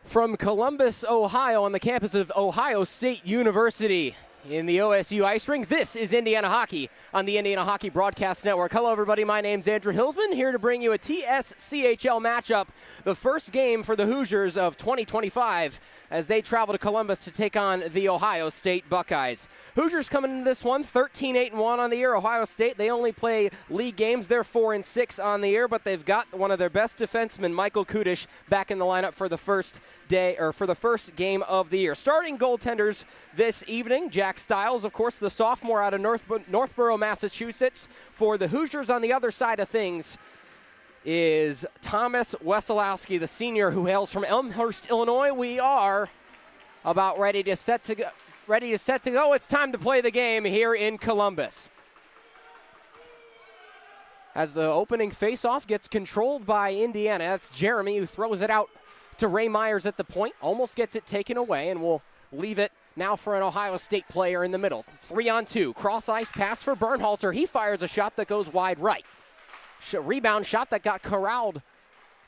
From Columbus, Ohio, on the campus of Ohio State University in the OSU Ice Rink, this is Indiana Hockey on the Indiana Hockey Broadcast Network. Hello, everybody. My name's Andrew Hillsman, here to bring you a TSCHL matchup, the first game for the Hoosiers of 2025 as they travel to Columbus to take on the Ohio State Buckeyes. Hoosiers coming into this one 13-8-1 on the year. Ohio State, they only play league games. They're 4-6 on the year, but they've got one of their best defensemen, Michael Kudish, back in the lineup for the first game of the year. Starting goaltenders this evening, Jack Stiles, of course, the sophomore out of Northborough, Massachusetts. For the Hoosiers on the other side of things is Thomas Wesolowski, the senior who hails from Elmhurst, Illinois. We are about ready to set to go. It's time to play the game here in Columbus. As the opening faceoff gets controlled by Indiana, that's Jeremy who throws it out to Ray Myers at the point, almost gets it taken away, and will leave it now for an Ohio State player in the middle. 3-on-2, cross-ice pass for Bernhalter. He fires a shot that goes wide right. Rebound shot that got corralled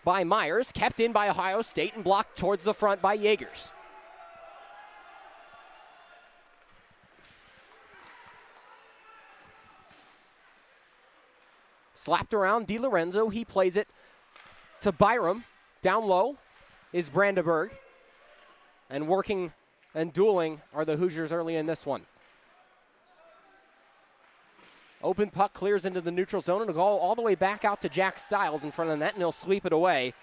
by Myers, kept in by Ohio State and blocked towards the front by Jaegers. Slapped around DiLorenzo. He plays it to Byram. Down low is Brandenburg. And working and dueling are the Hoosiers early in this one. Open puck clears into the neutral zone and a goal all the way back out to Jack Stiles in front of the net, and he'll sweep it away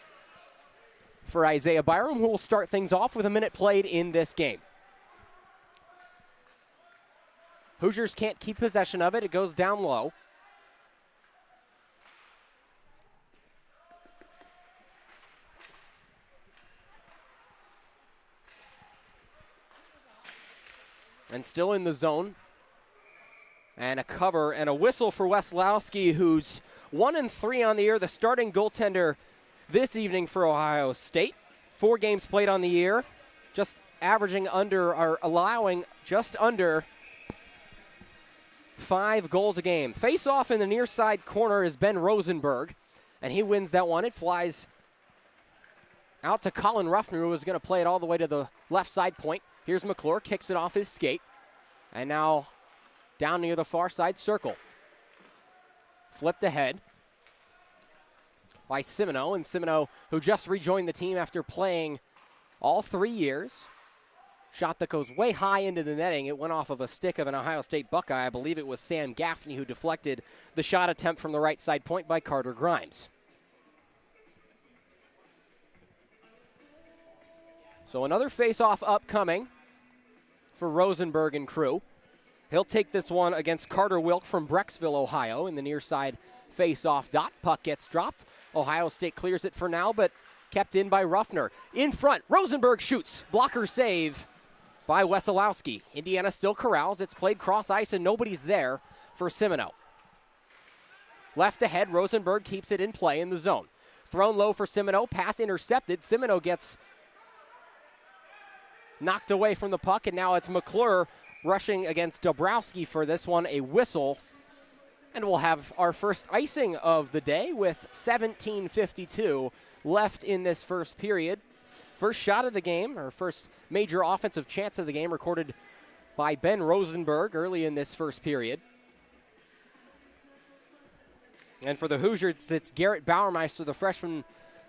for Isaiah Byram, who will start things off with a minute played in this game. Hoosiers can't keep possession of it. It goes down low. And still in the zone. And a cover and a whistle for Wesolowski, who's 1-3 on the year, the starting goaltender this evening for Ohio State. 4 games played on the year, just averaging under or allowing just under 5 goals a game. Face off in the near side corner is Ben Rosenberg, and he wins that one. It flies out to Colin Ruffner, who was going to play it all the way to the left side point. Here's McClure, kicks it off his skate, and now down near the far side circle. Flipped ahead by Simoneau, and Simoneau, who just rejoined the team after playing all 3 years. Shot that goes way high into the netting. It went off of a stick of an Ohio State Buckeye. I believe it was Sam Gaffney who deflected the shot attempt from the right side point by Carter Grimes. So another face-off upcoming for Rosenberg and crew. He'll take this one against Carter Wilk from Brecksville, Ohio, in the near side face-off dot. Puck gets dropped. Ohio State clears it for now, but kept in by Ruffner. In front, Rosenberg shoots. Blocker save by Wesolowski. Indiana still corrals. It's played cross-ice, and nobody's there for Simoneau. Left ahead, Rosenberg keeps it in play in the zone. Thrown low for Simoneau. Pass intercepted. Simoneau gets knocked away from the puck, and now it's McClure rushing against Dabrowski for this one, a whistle. And we'll have our first icing of the day with 17:52 left in this first period. First shot of the game, or first major offensive chance of the game, recorded by Ben Rosenberg early in this first period. And for the Hoosiers, it's Garrett Bauermeister, the freshman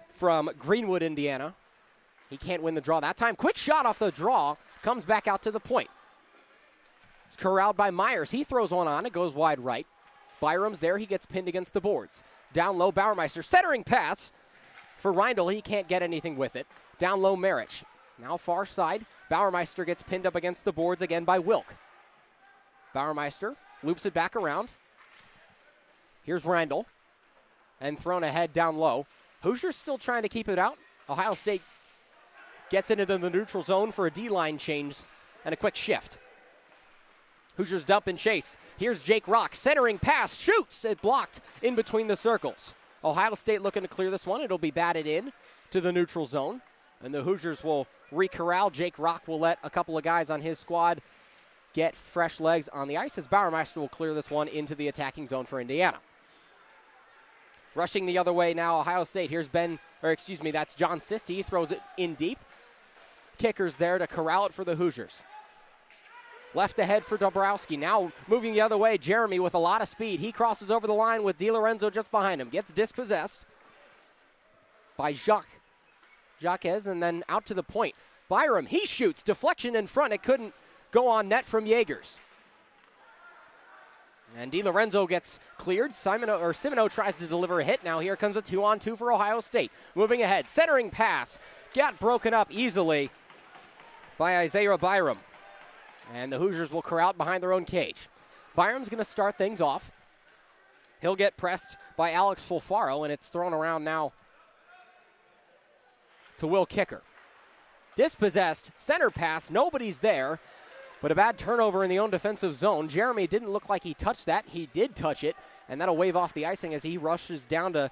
from Greenwood, Indiana. He can't win the draw that time. Quick shot off the draw, comes back out to the point. It's corralled by Myers. He throws one on. It goes wide right. Byram's there. He gets pinned against the boards. Down low, Bauermeister. Centering pass for Reindl. He can't get anything with it. Down low, Marich. Now far side. Bauermeister gets pinned up against the boards again by Wilk. Bauermeister loops it back around. Here's Reindl. And thrown ahead down low. Hoosiers still trying to keep it out. Ohio State gets into the neutral zone for a D-line change and a quick shift. Hoosiers dump and chase. Here's Jake Rock, centering pass, shoots. It blocked in between the circles. Ohio State looking to clear this one. It'll be batted in to the neutral zone. And the Hoosiers will re-corral. Jake Rock will let a couple of guys on his squad get fresh legs on the ice as Bauermeister will clear this one into the attacking zone for Indiana. Rushing the other way now, Ohio State. Here's that's John Sisti. He throws it in deep. kickers there to corral it for the Hoosiers. Left ahead for Dabrowski. Now moving the other way, Jeremy with a lot of speed. He crosses over the line with DiLorenzo just behind him. Gets dispossessed by Jacques, and then out to the point. Byram, he shoots. Deflection in front. It couldn't go on net from Jaegers. And DiLorenzo gets cleared. Simino tries to deliver a hit. Now here comes a 2-on-2 for Ohio State. Moving ahead. Centering pass. Got broken up easily by Isaiah Byram. And the Hoosiers will corral behind their own cage. Byram's going to start things off. He'll get pressed by Alex Fulfaro, and it's thrown around now to Will Kicker. Dispossessed, center pass, nobody's there, but a bad turnover in the own defensive zone. Jeremy didn't look like he touched that. He did touch it, and that'll wave off the icing as he rushes down to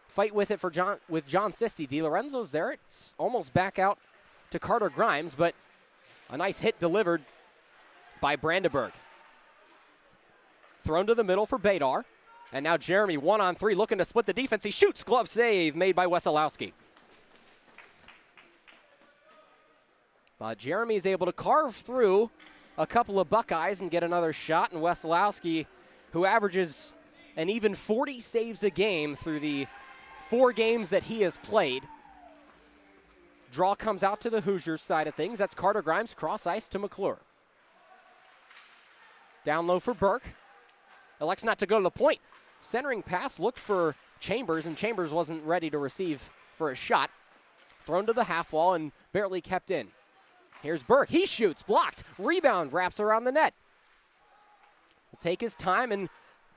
fight with it with John Sisti. DiLorenzo's there. It's almost back out to Carter Grimes, but a nice hit delivered by Brandenburg. Thrown to the middle for Badar, and now Jeremy 1-on-3 looking to split the defense. He shoots, glove save made by Wesolowski. Jeremy is able to carve through a couple of Buckeyes and get another shot, and Wesolowski, who averages an even 40 saves a game through the 4 games that he has played. Draw comes out to the Hoosiers side of things. That's Carter Grimes, cross ice to McClure. Down low for Burke. Elects not to go to the point. Centering pass looked for Chambers, and Chambers wasn't ready to receive for a shot. Thrown to the half wall and barely kept in. Here's Burke. He shoots, blocked. Rebound wraps around the net. Will take his time and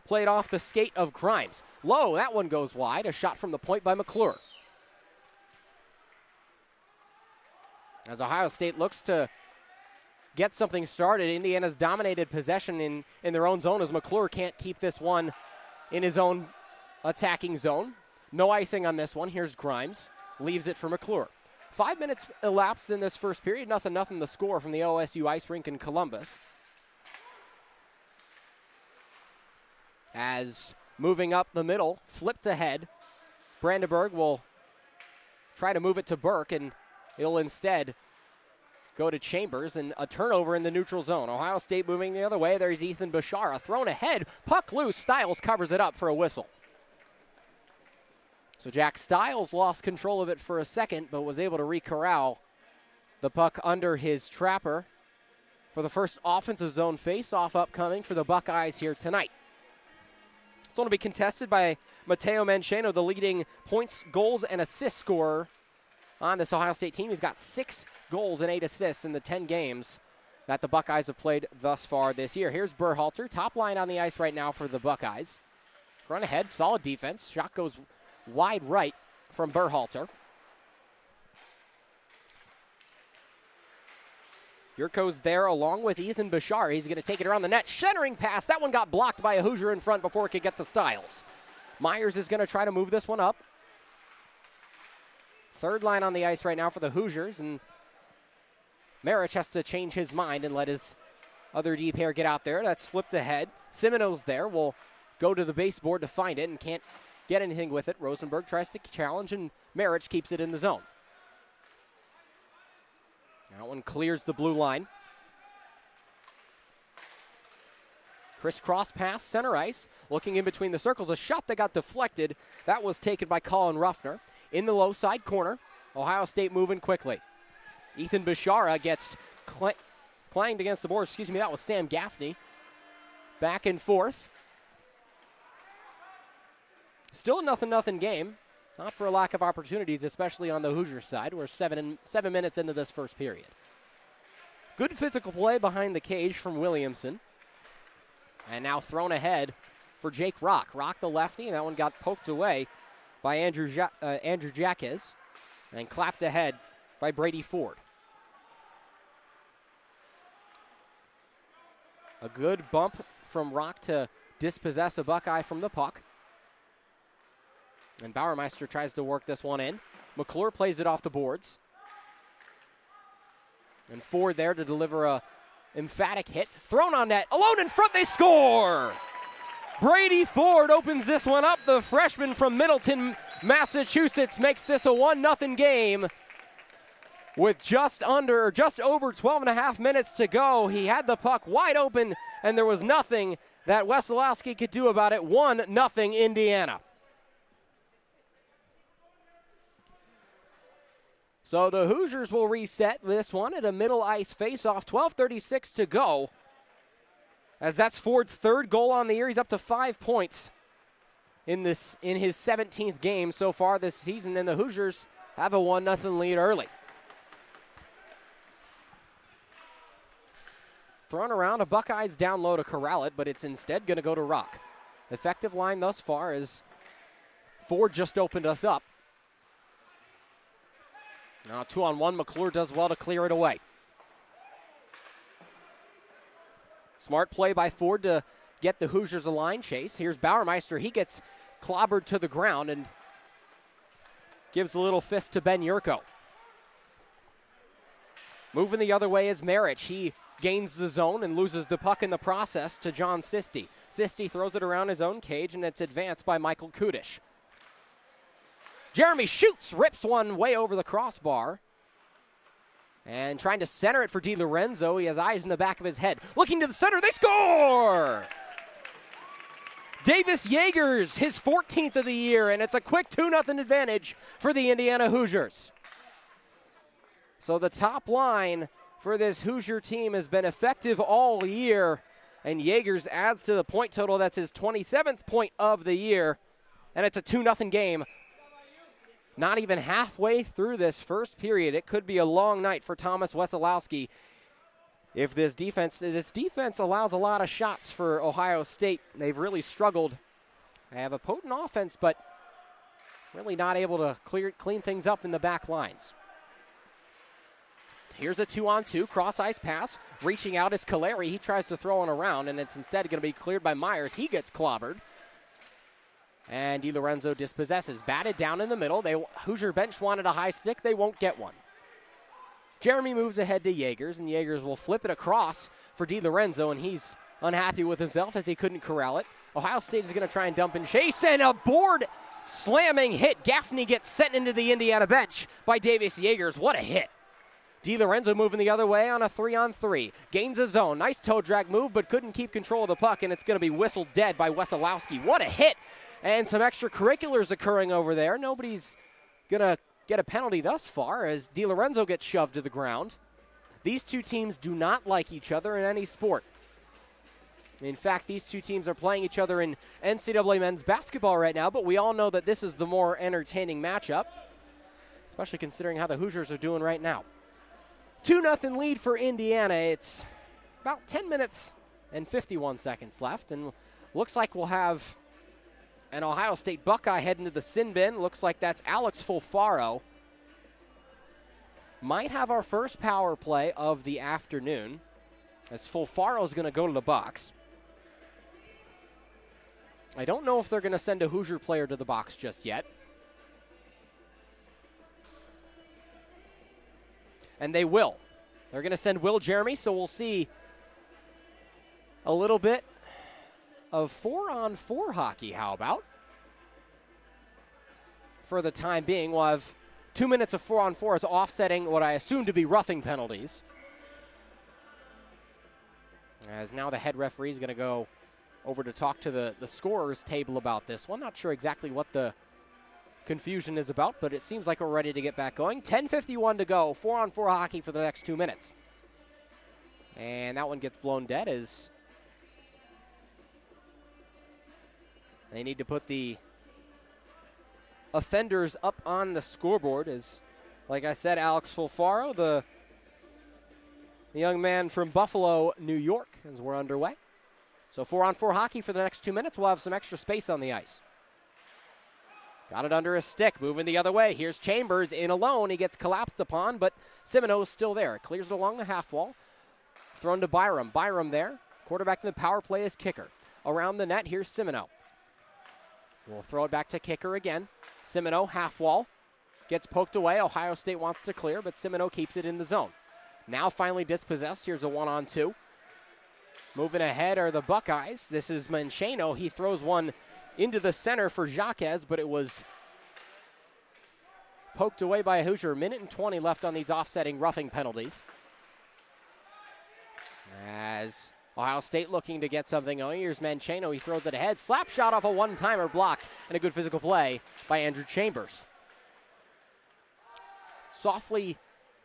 play it off the skate of Grimes. Low, that one goes wide. A shot from the point by McClure. As Ohio State looks to get something started, Indiana's dominated possession in their own zone as McClure can't keep this one in his own attacking zone. No icing on this one. Here's Grimes. Leaves it for McClure. 5 minutes elapsed in this first period. 0-0 the score from the OSU Ice Rink in Columbus. As moving up the middle, flipped ahead, Brandenburg will try to move it to Burke, and it'll instead go to Chambers, and a turnover in the neutral zone. Ohio State moving the other way. There's Ethan Bashara. Thrown ahead. Puck loose. Stiles covers it up for a whistle. So Jack Stiles lost control of it for a second, but was able to re-corral the puck under his trapper for the first offensive zone face-off upcoming for the Buckeyes here tonight. It's going to be contested by Mateo Mancheno, the leading points, goals, and assist scorer on this Ohio State team. He's got 6 goals and 8 assists in the 10 games that the Buckeyes have played thus far this year. Here's Berhalter, top line on the ice right now for the Buckeyes. Run ahead, solid defense. Shot goes wide right from Berhalter. Yurko's there along with Ethan Bashar. He's going to take it around the net. Centering pass. That one got blocked by a Hoosier in front before it could get to Stiles. Myers is going to try to move this one up. Third line on the ice right now for the Hoosiers, and Marich has to change his mind and let his other D pair get out there. That's flipped ahead. Semino's there. Will go to the baseboard to find it and can't get anything with it. Rosenberg tries to challenge, and Marich keeps it in the zone. That one clears the blue line. Crisscross pass, center ice. Looking in between the circles. A shot that got deflected. That was taken by Colin Ruffner. In the low side corner. Ohio State moving quickly. Ethan Bashara gets clanged against the boards. Excuse me, that was Sam Gaffney. Back and forth. Still a 0-0 game. Not for a lack of opportunities, especially on the Hoosier side. We're 7 minutes into this first period. Good physical play behind the cage from Williamson. And now thrown ahead for Jake Rock. Rock the lefty, and that one got poked away by Andrew Jacques and clapped ahead by Brady Ford. A good bump from Rock to dispossess a Buckeye from the puck. And Bauermeister tries to work this one in. McClure plays it off the boards. And Ford there to deliver a emphatic hit. Thrown on net. Alone in front, they score! Brady Ford opens this one up. The freshman from Middleton, Massachusetts, makes this a 1-0 game. with just over 12 and a half minutes to go. He had the puck wide open, and there was nothing that Wesolowski could do about it. 1-0 Indiana. So the Hoosiers will reset this one at a middle ice faceoff. 12:36 to go. As that's Ford's third goal on the year. He's up to 5 points in his 17th game so far this season, and the Hoosiers have a 1-0 lead early. Thrown around, a Buckeyes down low to corral it, but it's instead going to go to Rock. Effective line thus far as Ford just opened us up. Now 2-on-1, McClure does well to clear it away. Smart play by Ford to get the Hoosiers a line chase. Here's Bauermeister. He gets clobbered to the ground and gives a little fist to Ben Yurko. Moving the other way is Marich. He gains the zone and loses the puck in the process to John Sisti. Sisti throws it around his own cage, and it's advanced by Michael Kudish. Jeremy shoots, rips one way over the crossbar. And trying to center it for DiLorenzo. He has eyes in the back of his head. Looking to the center, they score! Davis Yeagers, his 14th of the year, and it's a quick 2-0 advantage for the Indiana Hoosiers. So the top line for this Hoosier team has been effective all year, and Yeagers adds to the point total. That's his 27th point of the year, and it's a 2-0 game. Not even halfway through this first period. It could be a long night for Thomas Wesolowski if this defense allows a lot of shots for Ohio State. They've really struggled. They have a potent offense, but really not able to clean things up in the back lines. Here's a 2-on-2, cross-ice pass. Reaching out is Caleri. He tries to throw it around, and it's instead going to be cleared by Myers. He gets clobbered. And DiLorenzo dispossesses. Batted down in the middle. Hoosier bench wanted a high stick. They won't get one. Jeremy moves ahead to Yeagers, and Yeagers will flip it across for DiLorenzo, and he's unhappy with himself as he couldn't corral it. Ohio State is going to try and dump and chase, and a board slamming hit. Gaffney gets sent into the Indiana bench by Davis Yeagers. What a hit. DiLorenzo moving the other way on a 3-on-3. Gains a zone. Nice toe drag move, but couldn't keep control of the puck, and it's going to be whistled dead by Wesolowski. What a hit. And some extracurriculars occurring over there. Nobody's going to get a penalty thus far as DiLorenzo gets shoved to the ground. These two teams do not like each other in any sport. In fact, these two teams are playing each other in NCAA men's basketball right now, but we all know that this is the more entertaining matchup, especially considering how the Hoosiers are doing right now. 2-0 lead for Indiana. It's about 10 minutes and 51 seconds left, and looks like we'll have an Ohio State Buckeye heading to the sin bin. Looks like that's Alex Fulfaro. Might have our first power play of the afternoon, as Fulfaro's going to go to the box. I don't know if they're going to send a Hoosier player to the box just yet. And they will. They're going to send Will Jeremy, so we'll see a little bit of 4-on-4 hockey, how about? For the time being, we'll have 2 minutes of 4-on-4 as offsetting what I assume to be roughing penalties. As now the head referee is going to go over to talk to the scorers table about this one. Not sure exactly what the confusion is about, but it seems like we're ready to get back going. 10:51 to go, 4-on-4 hockey for the next 2 minutes. And that one gets blown dead as they need to put the offenders up on the scoreboard. As, like I said, Alex Fulfaro, the young man from Buffalo, New York, as we're underway. So 4-on-4 hockey for the next 2 minutes. We'll have some extra space on the ice. Got it under his stick, moving the other way. Here's Chambers in alone. He gets collapsed upon, but Semino's still there. Clears it along the half wall. Thrown to Byram. Byram there. Quarterback to the power play is Kicker. Around the net, here's Semino. We'll throw it back to Kicker again. Semino, half wall. Gets poked away. Ohio State wants to clear, but Semino keeps it in the zone. Now finally dispossessed. Here's a 1-on-2. Moving ahead are the Buckeyes. This is Mancheno. He throws one into the center for Jaquez, but it was poked away by a Hoosier. 1:20 left on these offsetting roughing penalties. As Ohio State looking to get something going. Here's Mancheno. He throws it ahead. Slap shot off a one-timer blocked, and a good physical play by Andrew Chambers. Softly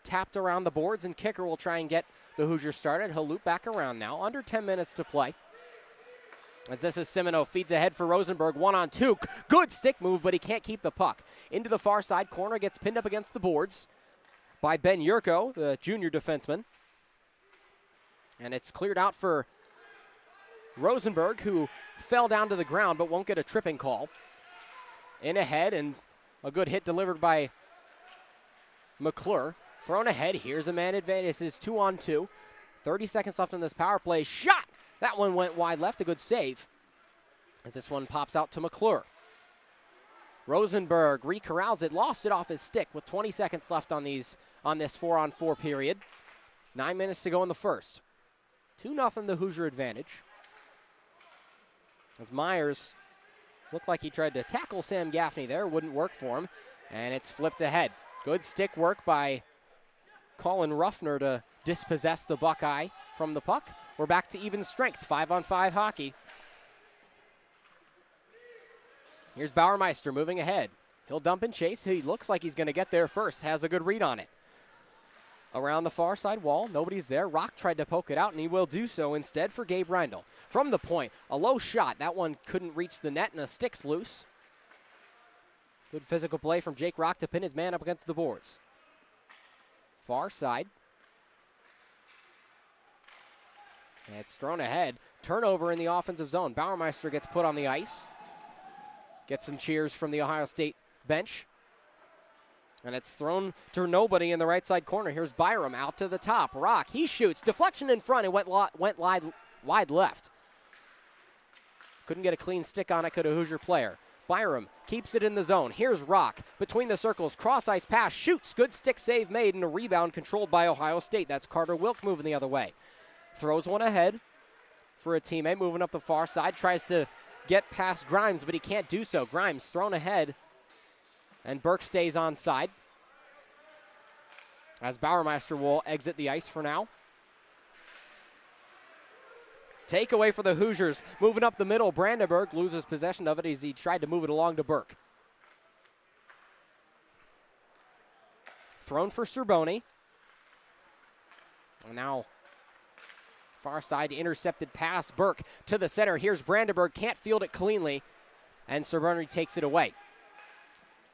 tapped around the boards, and kicker will try and get the Hoosiers started. He'll loop back around now. Under 10 minutes to play. As this is Semino, feeds ahead for Rosenberg. 1-on-2. Good stick move, but he can't keep the puck. Into the far side. Corner gets pinned up against the boards by Ben Yurko, the junior defenseman. And it's cleared out for Rosenberg, who fell down to the ground but won't get a tripping call. In ahead, and a good hit delivered by McClure. Thrown ahead. Here's a man advantage. This is 2-on-2. 30 seconds left on this power play. Shot! That one went wide left. A good save. As this one pops out to McClure. Rosenberg recorrals it. Lost it off his stick with 20 seconds left on this 4-on-4 period. 9 minutes to go in the first. 2-0 the Hoosier advantage. As Myers looked like he tried to tackle Sam Gaffney there. Wouldn't work for him. And it's flipped ahead. Good stick work by Colin Ruffner to dispossess the Buckeye from the puck. We're back to even strength, 5-on-5 hockey. Here's Bauermeister moving ahead. He'll dump and chase. He looks like he's going to get there first. Has a good read on it. Around the far side wall, nobody's there. Rock tried to poke it out, and he will do so instead for Gabe Reindl. From the point, a low shot. That one couldn't reach the net, and a stick's loose. Good physical play from Jake Rock to pin his man up against the boards. Far side. And it's thrown ahead. Turnover in the offensive zone. Bauermeister gets put on the ice. Gets some cheers from the Ohio State bench. And it's thrown to nobody in the right side corner. Here's Byram out to the top. Rock, he shoots. Deflection in front. It went wide left. Couldn't get a clean stick on it. Could a Hoosier player. Byram keeps it in the zone. Here's Rock between the circles. Cross ice pass. Shoots. Good stick save made, and a rebound controlled by Ohio State. That's Carter Wilk moving the other way. Throws one ahead for a teammate moving up the far side. Tries to get past Grimes, but he can't do so. Grimes thrown ahead, and Burke stays on side. As Bauermeister will exit the ice for now. Takeaway for the Hoosiers. Moving up the middle, Brandenburg loses possession of it as he tried to move it along to Burke. Thrown for Serboni. And now far side intercepted pass. Burke to the center. Here's Brandenburg. Can't field it cleanly. And Serboni takes it away.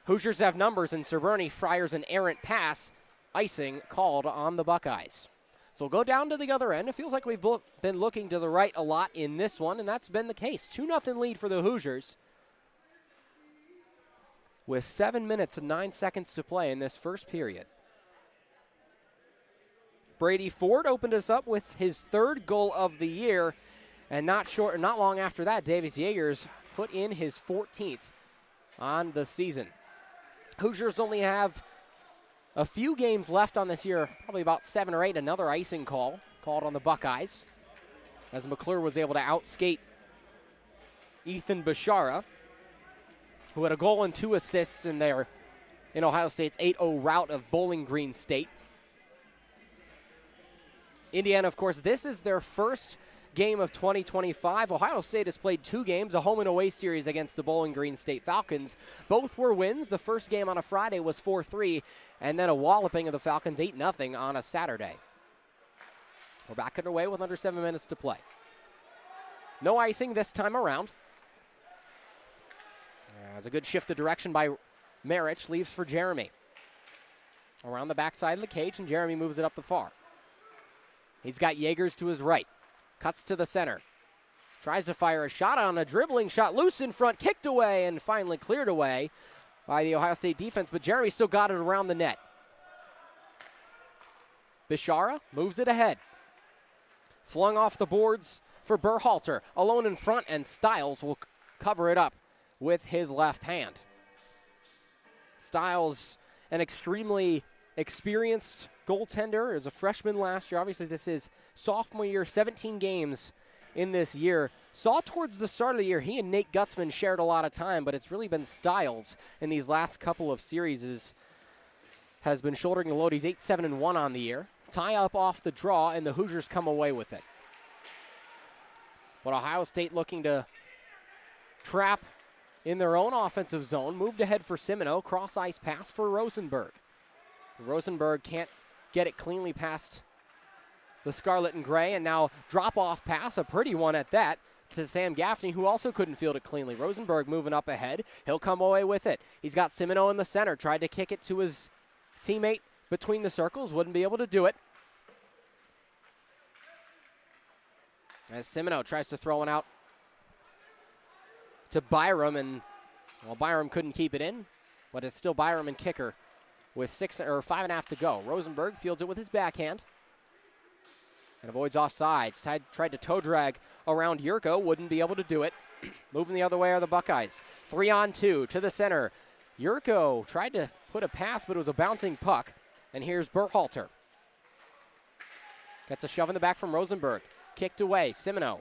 Hoosiers have numbers, and Serboni fires an errant pass. Icing called on the Buckeyes. So we'll go down to the other end. It feels like we've been looking to the right a lot in this one, and that's been the case. 2-0 lead for the Hoosiers with 7 minutes and 9 seconds to play in this first period. Brady Ford opened us up with his third goal of the year, and not long after that, Davis Yeagers put in his 14th on the season. Hoosiers only have a few games left on this year, probably about 7 or 8. Another icing called on the Buckeyes, as McClure was able to outskate Ethan Bashara, who had a goal and 2 assists in Ohio State's 8-0 rout of Bowling Green State. Indiana, of course, this is their first game of 2025. Ohio State has played 2 games, a home and away series against the Bowling Green State Falcons. Both were wins. The first game on a Friday was 4-3, and then a walloping of the Falcons 8-0 on a Saturday. We're back underway with under 7 minutes to play. No icing this time around. There's a good shift of direction by Marich. Leaves for Jeremy. Around the backside of the cage, and Jeremy moves it up the far. He's got Yeagers to his right. Cuts to the center. Tries to fire a shot on a dribbling shot. Loose in front, kicked away, and finally cleared away by the Ohio State defense, but Jeremy still got it around the net. Bishara moves it ahead. Flung off the boards for Berhalter. Alone in front, and Stiles will cover it up with his left hand. Stiles, an extremely experienced goaltender, is a freshman last year. Obviously, this is sophomore year, 17 games in this year. Saw towards the start of the year, he and Nate Gutzman shared a lot of time, but it's really been Stiles in these last couple of series has been shouldering the load. He's 8-7-1 on the year. Tie up off the draw, and the Hoosiers come away with it. But Ohio State looking to trap in their own offensive zone. Moved ahead for Semino. Cross ice pass for Rosenberg. Rosenberg can't get it cleanly past the Scarlet and Gray, and now drop-off pass, a pretty one at that, to Sam Gaffney, who also couldn't field it cleanly. Rosenberg moving up ahead. He'll come away with it. He's got Semino in the center. Tried to kick it to his teammate between the circles. Wouldn't be able to do it. As Semino tries to throw one out to Byram, and well, Byram couldn't keep it in, but it's still Byram and kicker with 5.5 to go. Rosenberg fields it with his backhand and avoids offsides. Tried to toe drag around Yurko, wouldn't be able to do it. Moving the other way are the Buckeyes. 3-on-2 to the center. Yurko tried to put a pass, but it was a bouncing puck. And here's Berhalter. Gets a shove in the back from Rosenberg. Kicked away, Semino.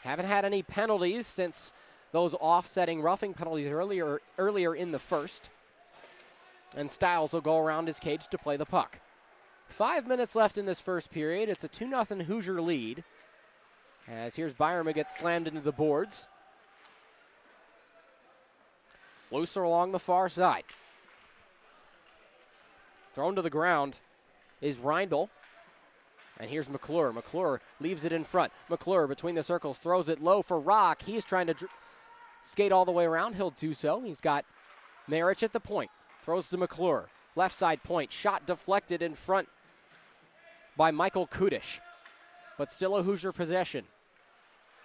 Haven't had any penalties since those offsetting roughing penalties earlier in the first. And Stiles will go around his cage to play the puck. 5 minutes left in this first period. It's a 2-0 Hoosier lead. As here's Byram, who gets slammed into the boards. Looser along the far side. Thrown to the ground is Reindl. And here's McClure. McClure leaves it in front. McClure between the circles throws it low for Rock. He's trying to skate all the way around. He'll do so. He's got Marich at the point. Throws to McClure. Left side point. Shot deflected in front by Michael Kudish. But still a Hoosier possession.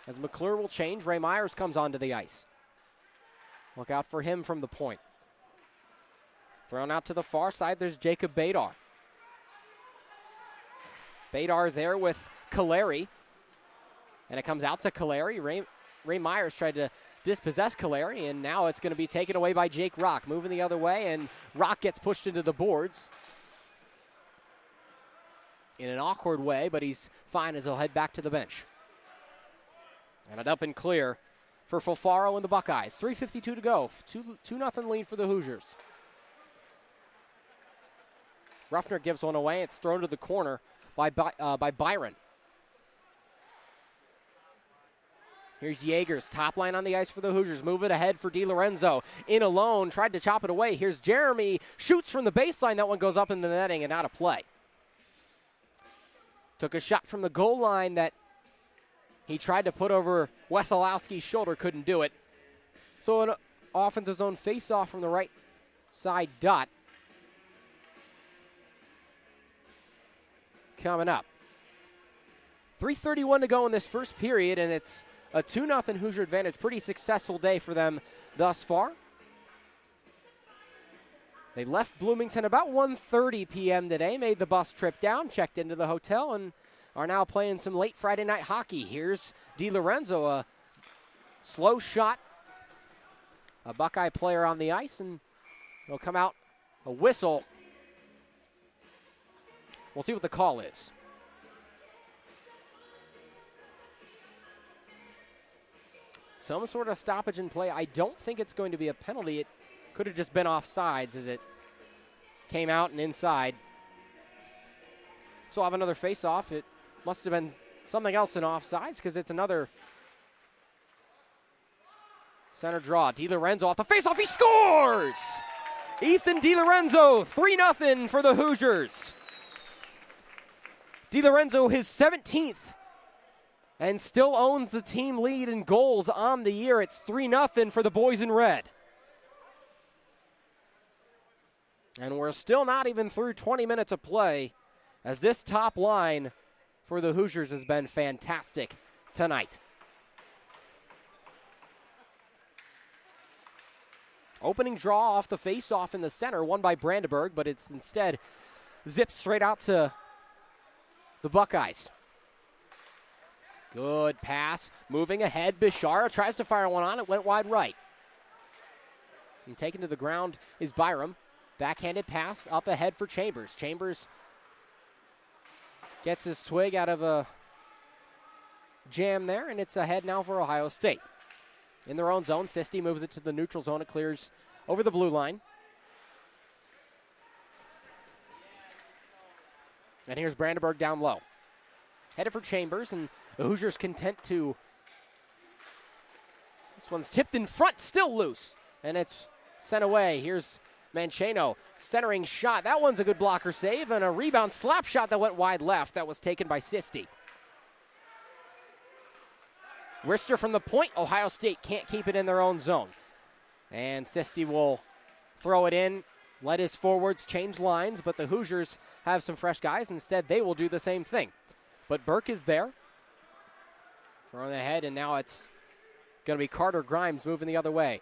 As McClure will change, Ray Myers comes onto the ice. Look out for him from the point. Thrown out to the far side, there's Jacob Badar. Badar there with Caleri. And it comes out to Caleri. Ray Myers tried to dispossess Caleri, and now it's going to be taken away by Jake Rock. Moving the other way, and Rock gets pushed into the boards in an awkward way, but he's fine as he'll head back to the bench. And it up and clear for Fofaro and the Buckeyes. 3:52 to go. 2-0 lead for the Hoosiers. Ruffner gives one away. It's thrown to the corner by Byron. Here's Yeagers, top line on the ice for the Hoosiers. Move it ahead for DiLorenzo. In alone, tried to chop it away. Here's Jeremy, shoots from the baseline. That one goes up into the netting and out of play. Took a shot from the goal line that he tried to put over Wesolowski's shoulder, couldn't do it. So an offensive zone face-off from the right side dot. Coming up. 3:31 to go in this first period, and it's a 2-0 Hoosier advantage. Pretty successful day for them thus far. They left Bloomington about 1:30 p.m. today, made the bus trip down, checked into the hotel, and are now playing some late Friday night hockey. Here's DiLorenzo, a slow shot, a Buckeye player on the ice, and it'll come out a whistle. We'll see what the call is. Some sort of stoppage in play. I don't think it's going to be a penalty. It could have just been offsides as it came out and inside. So I'll have another face-off. It must have been something else in offsides because it's another center draw. DiLorenzo off the face-off. He scores! Ethan DiLorenzo, 3-0 for the Hoosiers. DiLorenzo, his 17th, and still owns the team lead in goals on the year. It's 3-0 for the boys in red. And we're still not even through 20 minutes of play, as this top line for the Hoosiers has been fantastic tonight. Opening draw off the face-off in the center, won by Brandenburg, but it's instead zipped straight out to the Buckeyes. Good pass. Moving ahead, Bishara tries to fire one on. It went wide right. And taken to the ground is Byram. Backhanded pass up ahead for Chambers. Chambers gets his twig out of a jam there, and it's ahead now for Ohio State. in their own zone. Sisti moves it to the neutral zone. It clears over the blue line. And here's Brandenburg down low. Headed for Chambers, and the Hoosiers content to... This one's tipped in front, still loose. And it's sent away. Here's Mancheno, centering shot. That one's a good blocker save, and a rebound slap shot that went wide left. That was taken by Sisti. Rister from the point. Ohio State can't keep it in their own zone. And Sisti will throw it in, let his forwards change lines, but the Hoosiers have some fresh guys. Instead, they will do the same thing. But Burke is there. Throwing ahead, and now it's going to be Carter Grimes moving the other way.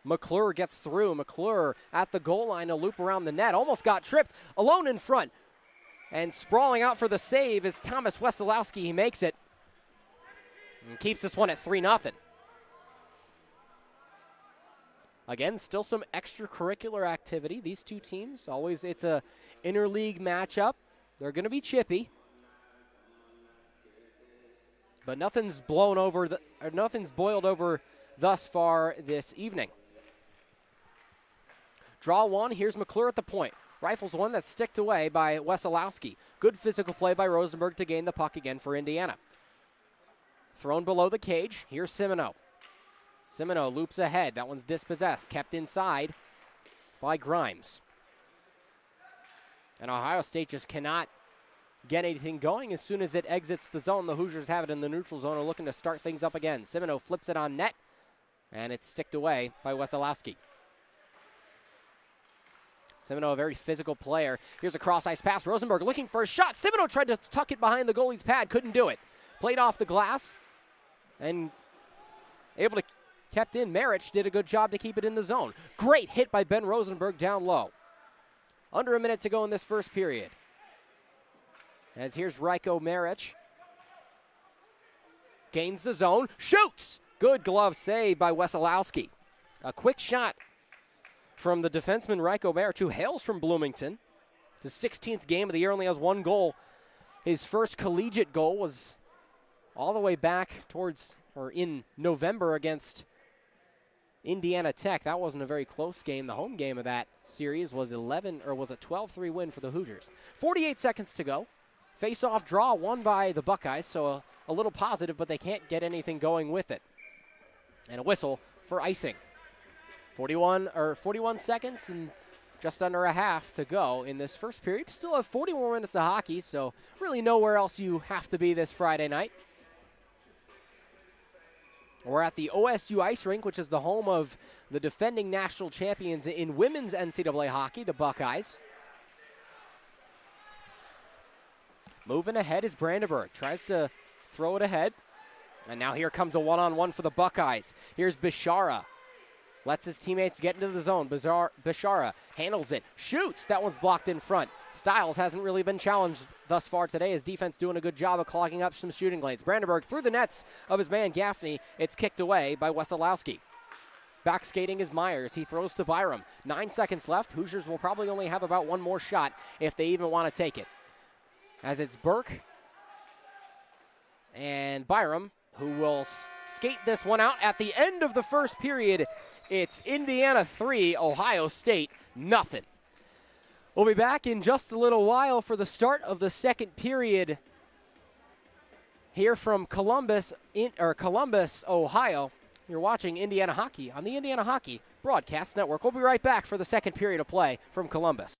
McClure gets through. McClure at the goal line, a loop around the net. Almost got tripped. Alone in front. And sprawling out for the save is Thomas Wesolowski. He makes it. And keeps this one at 3-0. Again, still some extracurricular activity. These two teams, always, it's a interleague matchup. They're going to be chippy. But nothing's blown over, nothing's boiled over thus far this evening. Draw one, here's McClure at the point. Rifles one that's sticked away by Wesolowski. Good physical play by Rosenberg to gain the puck again for Indiana. Thrown below the cage, here's Simoneau. Simoneau loops ahead, that one's dispossessed, kept inside by Grimes. And Ohio State just cannot get anything going. As soon as it exits the zone, the Hoosiers have it in the neutral zone, are looking to start things up again. Simoneau flips it on net, and it's sticked away by Wesolowski. Simoneau, a very physical player. Here's a cross-ice pass. Rosenberg looking for a shot. Simoneau tried to tuck it behind the goalie's pad, couldn't do it. Played off the glass, and able to kept in. Marich did a good job to keep it in the zone. Great hit by Ben Rosenberg down low. Under a minute to go in this first period. As here's Ryko Marich. Gains the zone, shoots! Good glove save by Wesolowski. A quick shot from the defenseman Ryko Marich, who hails from Bloomington. It's his 16th game of the year, only has one goal. His first collegiate goal was all the way back towards, or in November against Indiana Tech. That wasn't a very close game. The home game of that series was a 12-3 win for the Hoosiers. 48 seconds to go. Face-off draw won by the Buckeyes, so a little positive, but they can't get anything going with it. And a whistle for icing. 41 seconds and just under a half to go in this first period. Still have 40 more minutes of hockey, so really nowhere else you have to be this Friday night. We're at the OSU Ice Rink, which is the home of the defending national champions in women's NCAA hockey, the Buckeyes. Moving ahead is Brandenburg. Tries to throw it ahead. And now here comes a one-on-one for the Buckeyes. Here's Bishara. Lets his teammates get into the zone. Bishara handles it. Shoots. That one's blocked in front. Stiles hasn't really been challenged thus far today. His defense doing a good job of clogging up some shooting lanes. Brandenburg through the nets of his man Gaffney. It's kicked away by Wesolowski. Back skating is Myers. He throws to Byram. 9 seconds left. Hoosiers will probably only have about one more shot if they even want to take it. As it's Burke and Byram who will skate this one out at the end of the first period. It's Indiana 3, Ohio State nothing. We'll be back in just a little while for the start of the second period here from Columbus, Ohio. You're watching Indiana Hockey on the Indiana Hockey Broadcast Network. We'll be right back for the second period of play from Columbus.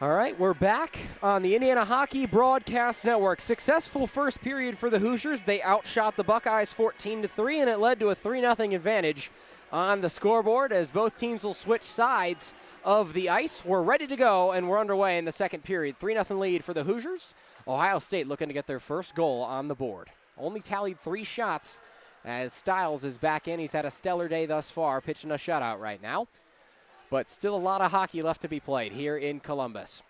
All right, we're back on the Indiana Hockey Broadcast Network. Successful first period for the Hoosiers. They outshot the Buckeyes 14-3, and it led to a 3-0 advantage on the scoreboard as both teams will switch sides of the ice. We're ready to go, and we're underway in the second period. 3-0 lead for the Hoosiers. Ohio State looking to get their first goal on the board. Only tallied 3 shots as Stiles is back in. He's had a stellar day thus far, pitching a shutout right now. But still a lot of hockey left to be played here in Columbus.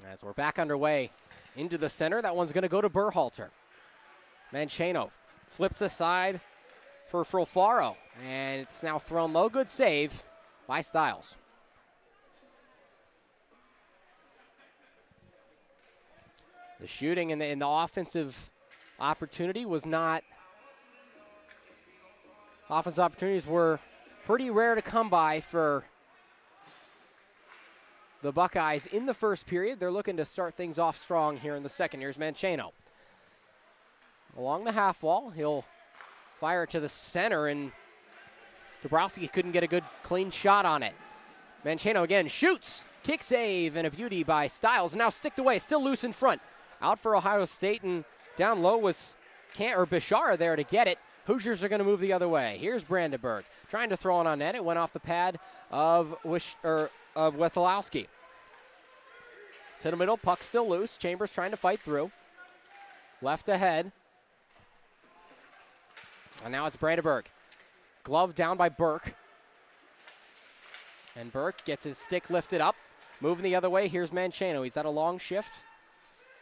As we're back underway into the center, that one's going to go to Berhalter. Mancheno flips aside for Frolfaro, and it's now thrown low. Good save by Stiles. The shooting and the offensive opportunity was not. Offensive opportunities were pretty rare to come by for the Buckeyes in the first period. They're looking to start things off strong here in the second. Here's Mancheno. Along the half wall, he'll fire it to the center, and Dabrowski couldn't get a good, clean shot on it. Mancheno again shoots. Kick save and a beauty by Stiles. Now sticked away, still loose in front. Out for Ohio State, and down low was Bishara there to get it. Hoosiers are going to move the other way. Here's Brandenburg trying to throw it on net. It went off the pad of Wesolowski. To the middle, puck still loose. Chambers trying to fight through. Left ahead. And now it's Brandenburg. Glove down by Burke. And Burke gets his stick lifted up. Moving the other way, here's Mancheno. He's had a long shift.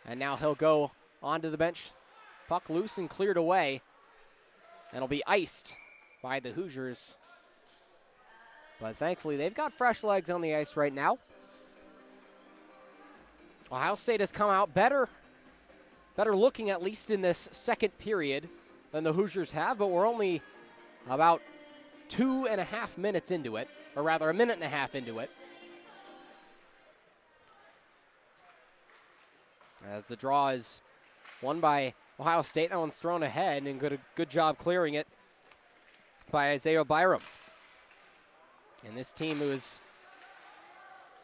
And now he'll go onto the bench. Puck loose and cleared away. And it'll be iced by the Hoosiers. But thankfully, they've got fresh legs on the ice right now. Ohio State has come out better looking, at least in this second period, than the Hoosiers have, but we're only about 2.5 minutes into it, or rather a minute and a half into it. As the draw is won by Ohio State, that one's thrown ahead, and good job clearing it by Isaiah Byram. And this team who has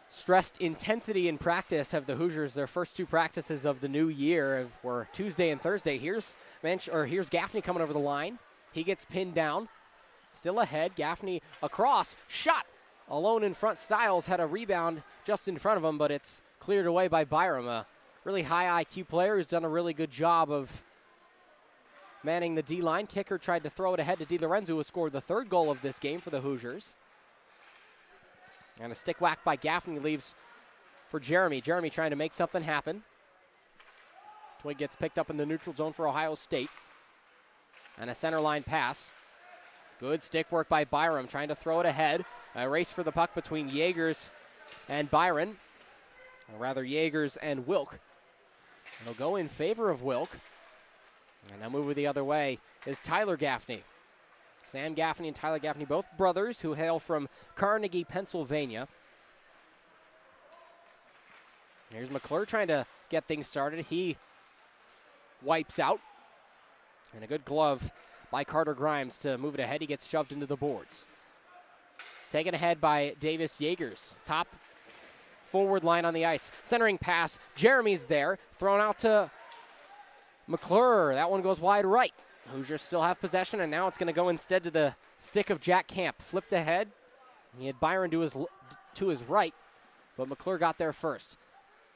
stressed intensity in practice have the Hoosiers. Their first 2 practices of the new year were Tuesday and Thursday. Here's Gaffney coming over the line. He gets pinned down. Still ahead. Gaffney across. Shot. Alone in front. Stiles had a rebound just in front of him, but it's cleared away by Byram. A really high IQ player who's done a really good job of manning the D-line. Kicker tried to throw it ahead to DiLorenzo, who scored the 3rd goal of this game for the Hoosiers. And a stick whack by Gaffney leaves for Jeremy. Jeremy trying to make something happen. Twig gets picked up in the neutral zone for Ohio State. And a center line pass. Good stick work by Byram, trying to throw it ahead. A race for the puck between Yeagers and Byron. Or rather, Yeagers and Wilk. It'll go in favor of Wilk. And now moving the other way is Tyler Gaffney. Sam Gaffney and Tyler Gaffney, both brothers who hail from Carnegie, Pennsylvania. Here's McClure trying to get things started. He wipes out. And a good glove by Carter Grimes to move it ahead. He gets shoved into the boards. Taken ahead by Davis Yeagers. Top forward line on the ice. Centering pass. Jeremy's there. Thrown out to McClure. That one goes wide right. Hoosiers still have possession, and now it's going to go instead to the stick of Jack Camp. Flipped ahead. He had Byron to his right, but McClure got there first.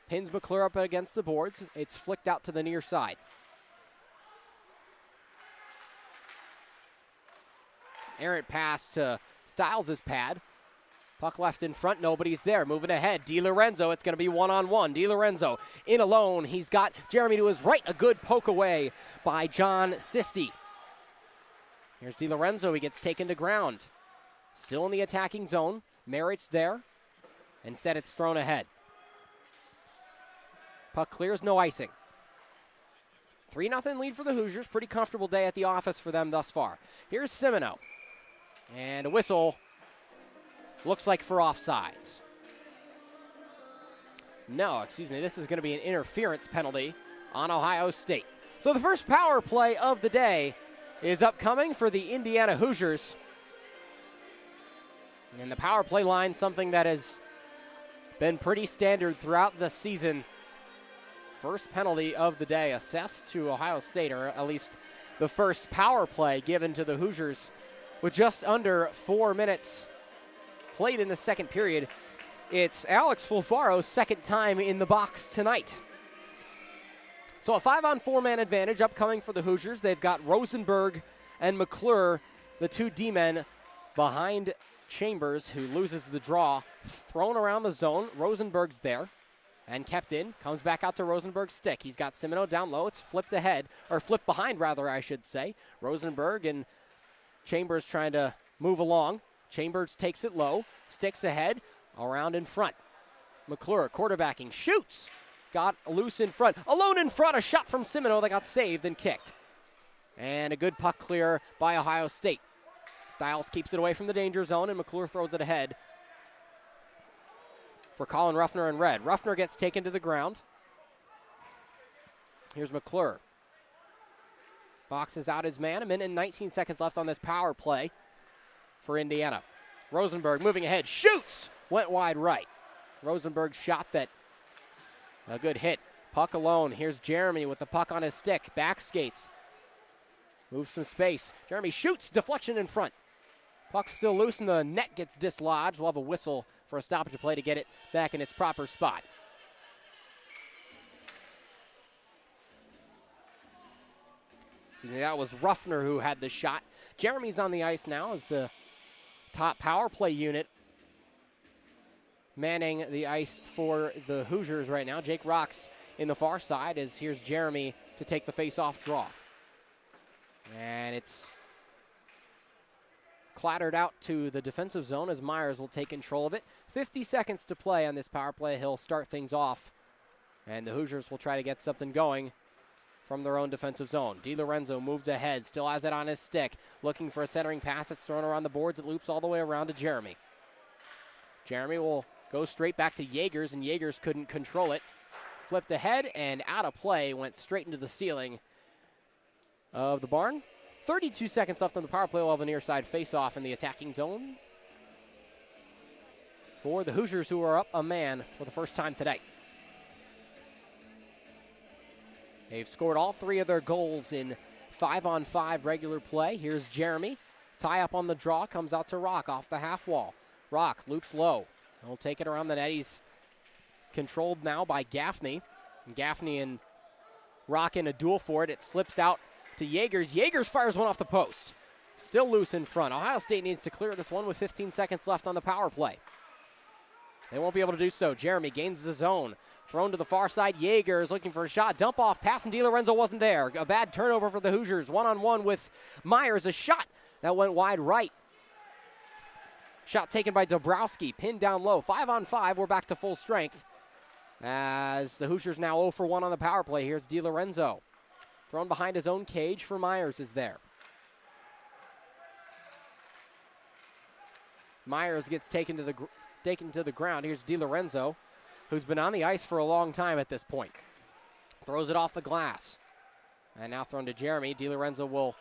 Pins McClure up against the boards. It's flicked out to the near side. Errant pass to Stiles' pad. Puck left in front, nobody's there. Moving ahead, DiLorenzo, it's going to be one-on-one. DiLorenzo in alone. He's got Jeremy to his right. A good poke away by John Sisti. Here's DiLorenzo. He gets taken to ground. Still in the attacking zone. Merritt's there. Instead, it's thrown ahead. Puck clears, no icing. 3-0 lead for the Hoosiers. Pretty comfortable day at the office for them thus far. Here's Simoneau. And a whistle. Looks like for offsides. No, excuse me, this is going to be an interference penalty on Ohio State. So the first power play of the day is upcoming for the Indiana Hoosiers. And the power play line, something that has been pretty standard throughout the season. First penalty of the day assessed to Ohio State, or at least the first power play given to the Hoosiers with just under 4 minutes played in the second period. It's Alex Fulfaro's second time in the box tonight. So a 5-on-4 man advantage upcoming for the Hoosiers. They've got Rosenberg and McClure, the two D-men, behind Chambers, who loses the draw. Thrown around the zone. Rosenberg's there and kept in. Comes back out to Rosenberg's stick. He's got Semino down low. It's flipped ahead, or flipped behind, rather, I should say. Rosenberg and Chambers trying to move along. Chambers takes it low, sticks ahead, around in front. McClure quarterbacking, shoots. Got loose in front. Alone in front, a shot from Semino that got saved and kicked. And a good puck clear by Ohio State. Stiles keeps it away from the danger zone, and McClure throws it ahead for Colin Ruffner in red. Ruffner gets taken to the ground. Here's McClure. Boxes out his man. 1 minute and 19 seconds left on this power play for Indiana. Rosenberg moving ahead, shoots! Went wide right. Rosenberg's shot that, a good hit. Puck alone. Here's Jeremy with the puck on his stick. Back skates. Moves some space. Jeremy shoots, deflection in front. Puck's still loose and the net gets dislodged. We'll have a whistle for a stoppage of play to get it back in its proper spot. Excuse me, that was Ruffner who had the shot. Jeremy's on the ice now as the top power play unit manning the ice for the Hoosiers right now. Jake Rocks in the far side as here's Jeremy to take the face-off draw. And it's clattered out to the defensive zone as Myers will take control of it. 50 seconds to play on this power play. He'll start things off, and the Hoosiers will try to get something going from their own defensive zone. DiLorenzo moves ahead, still has it on his stick, looking for a centering pass. It's thrown around the boards. It loops all the way around to Jeremy. Jeremy will go straight back to Yeagers, and Yeagers couldn't control it. Flipped ahead and out of play, went straight into the ceiling of the barn. 32 seconds left on the power play. We'll have a near side face-off in the attacking zone for the Hoosiers, who are up a man for the first time today. They've scored all 3 of their goals in 5-on-5 regular play. Here's Jeremy. Tie up on the draw, comes out to Rock off the half wall. Rock loops low. He'll take it around the net. He's controlled now by Gaffney. And Gaffney and Rock in a duel for it. It slips out to Yeagers. Yeagers fires one off the post. Still loose in front. Ohio State needs to clear this one with 15 seconds left on the power play. They won't be able to do so. Jeremy gains the zone. Thrown to the far side. Yeagers looking for a shot. Dump off pass, and DiLorenzo wasn't there. A bad turnover for the Hoosiers. One-on-one with Myers. A shot that went wide right. Shot taken by Dabrowski. Pinned down low. 5-on-5. We're back to full strength as the Hoosiers now 0 for 1 on the power play. Here's DiLorenzo. Thrown behind his own cage for Myers is there. Myers gets taken to the ground. Here's DiLorenzo, who's been on the ice for a long time at this point. Throws it off the glass. And now thrown to Jeremy. DiLorenzo will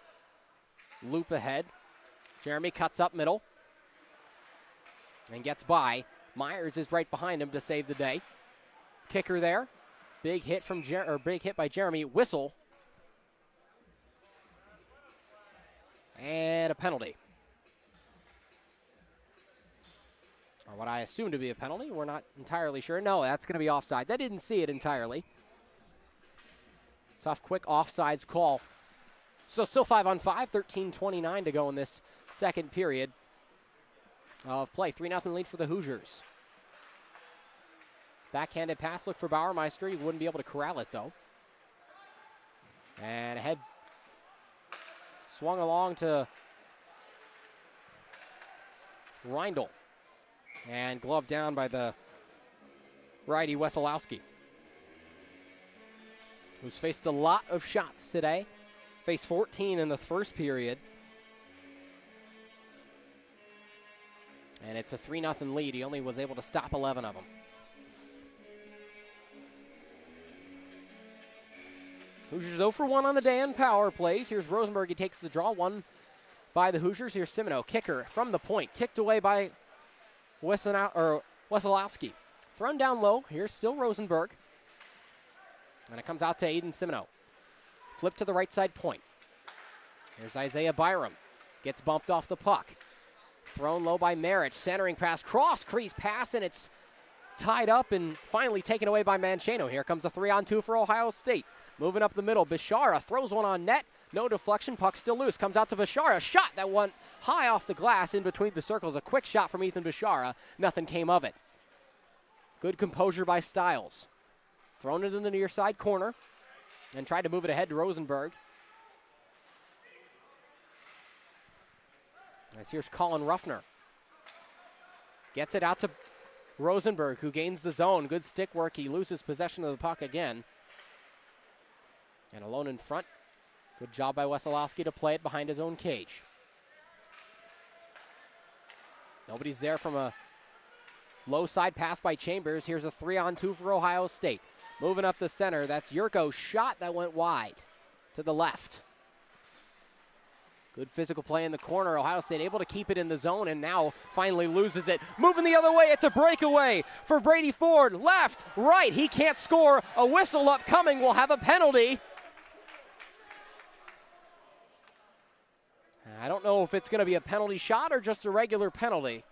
loop ahead. Jeremy cuts up middle and gets by. Myers is right behind him to save the day. Kicker there. Big hit from big hit by Jeremy. Whistle. And a penalty. Or what I assume to be a penalty. We're not entirely sure. No, that's going to be offsides. I didn't see it entirely. Tough, quick offsides call. So still 5-on-5, 13:29 to go in this second period of play. 3-0 lead for the Hoosiers. Backhanded pass, look for Bauermeister. He wouldn't be able to corral it, though. And ahead. Swung along to Reindl. And gloved down by the righty Wesolowski, who's faced a lot of shots today. Faced 14 in the first period. And it's a 3-0 lead. He only was able to stop 11 of them. Hoosiers 0 for 1 on the day in power plays. Here's Rosenberg. He takes the draw. One by the Hoosiers. Here's Semino. Kicker from the point. Kicked away by Wesolowski. Thrown down low. Here's still Rosenberg. And it comes out to Aiden Simino. Flip to the right side point. Here's Isaiah Byram. Gets bumped off the puck. Thrown low by Merritt. Centering pass. Cross crease pass, and it's tied up and finally taken away by Mancheno. Here comes a 3-on-2 for Ohio State. Moving up the middle. Bishara throws one on net. No deflection. Puck still loose. Comes out to Bishara. Shot that went high off the glass in between the circles. A quick shot from Ethan Bishara. Nothing came of it. Good composure by Stiles. Thrown it in the near side corner and tried to move it ahead to Rosenberg. As here's Colin Ruffner. Gets it out to Rosenberg, who gains the zone. Good stick work. He loses possession of the puck again. And alone in front. Good job by Wesolowski to play it behind his own cage. Nobody's there from a low side pass by Chambers. Here's a 3-on-2 for Ohio State. Moving up the center, that's Yurko. Shot that went wide to the left. Good physical play in the corner. Ohio State able to keep it in the zone and now finally loses it. Moving the other way, it's a breakaway for Brady Ford. Left, right, he can't score. A whistle upcoming, will have a penalty. I don't know if it's going to be a penalty shot or just a regular penalty.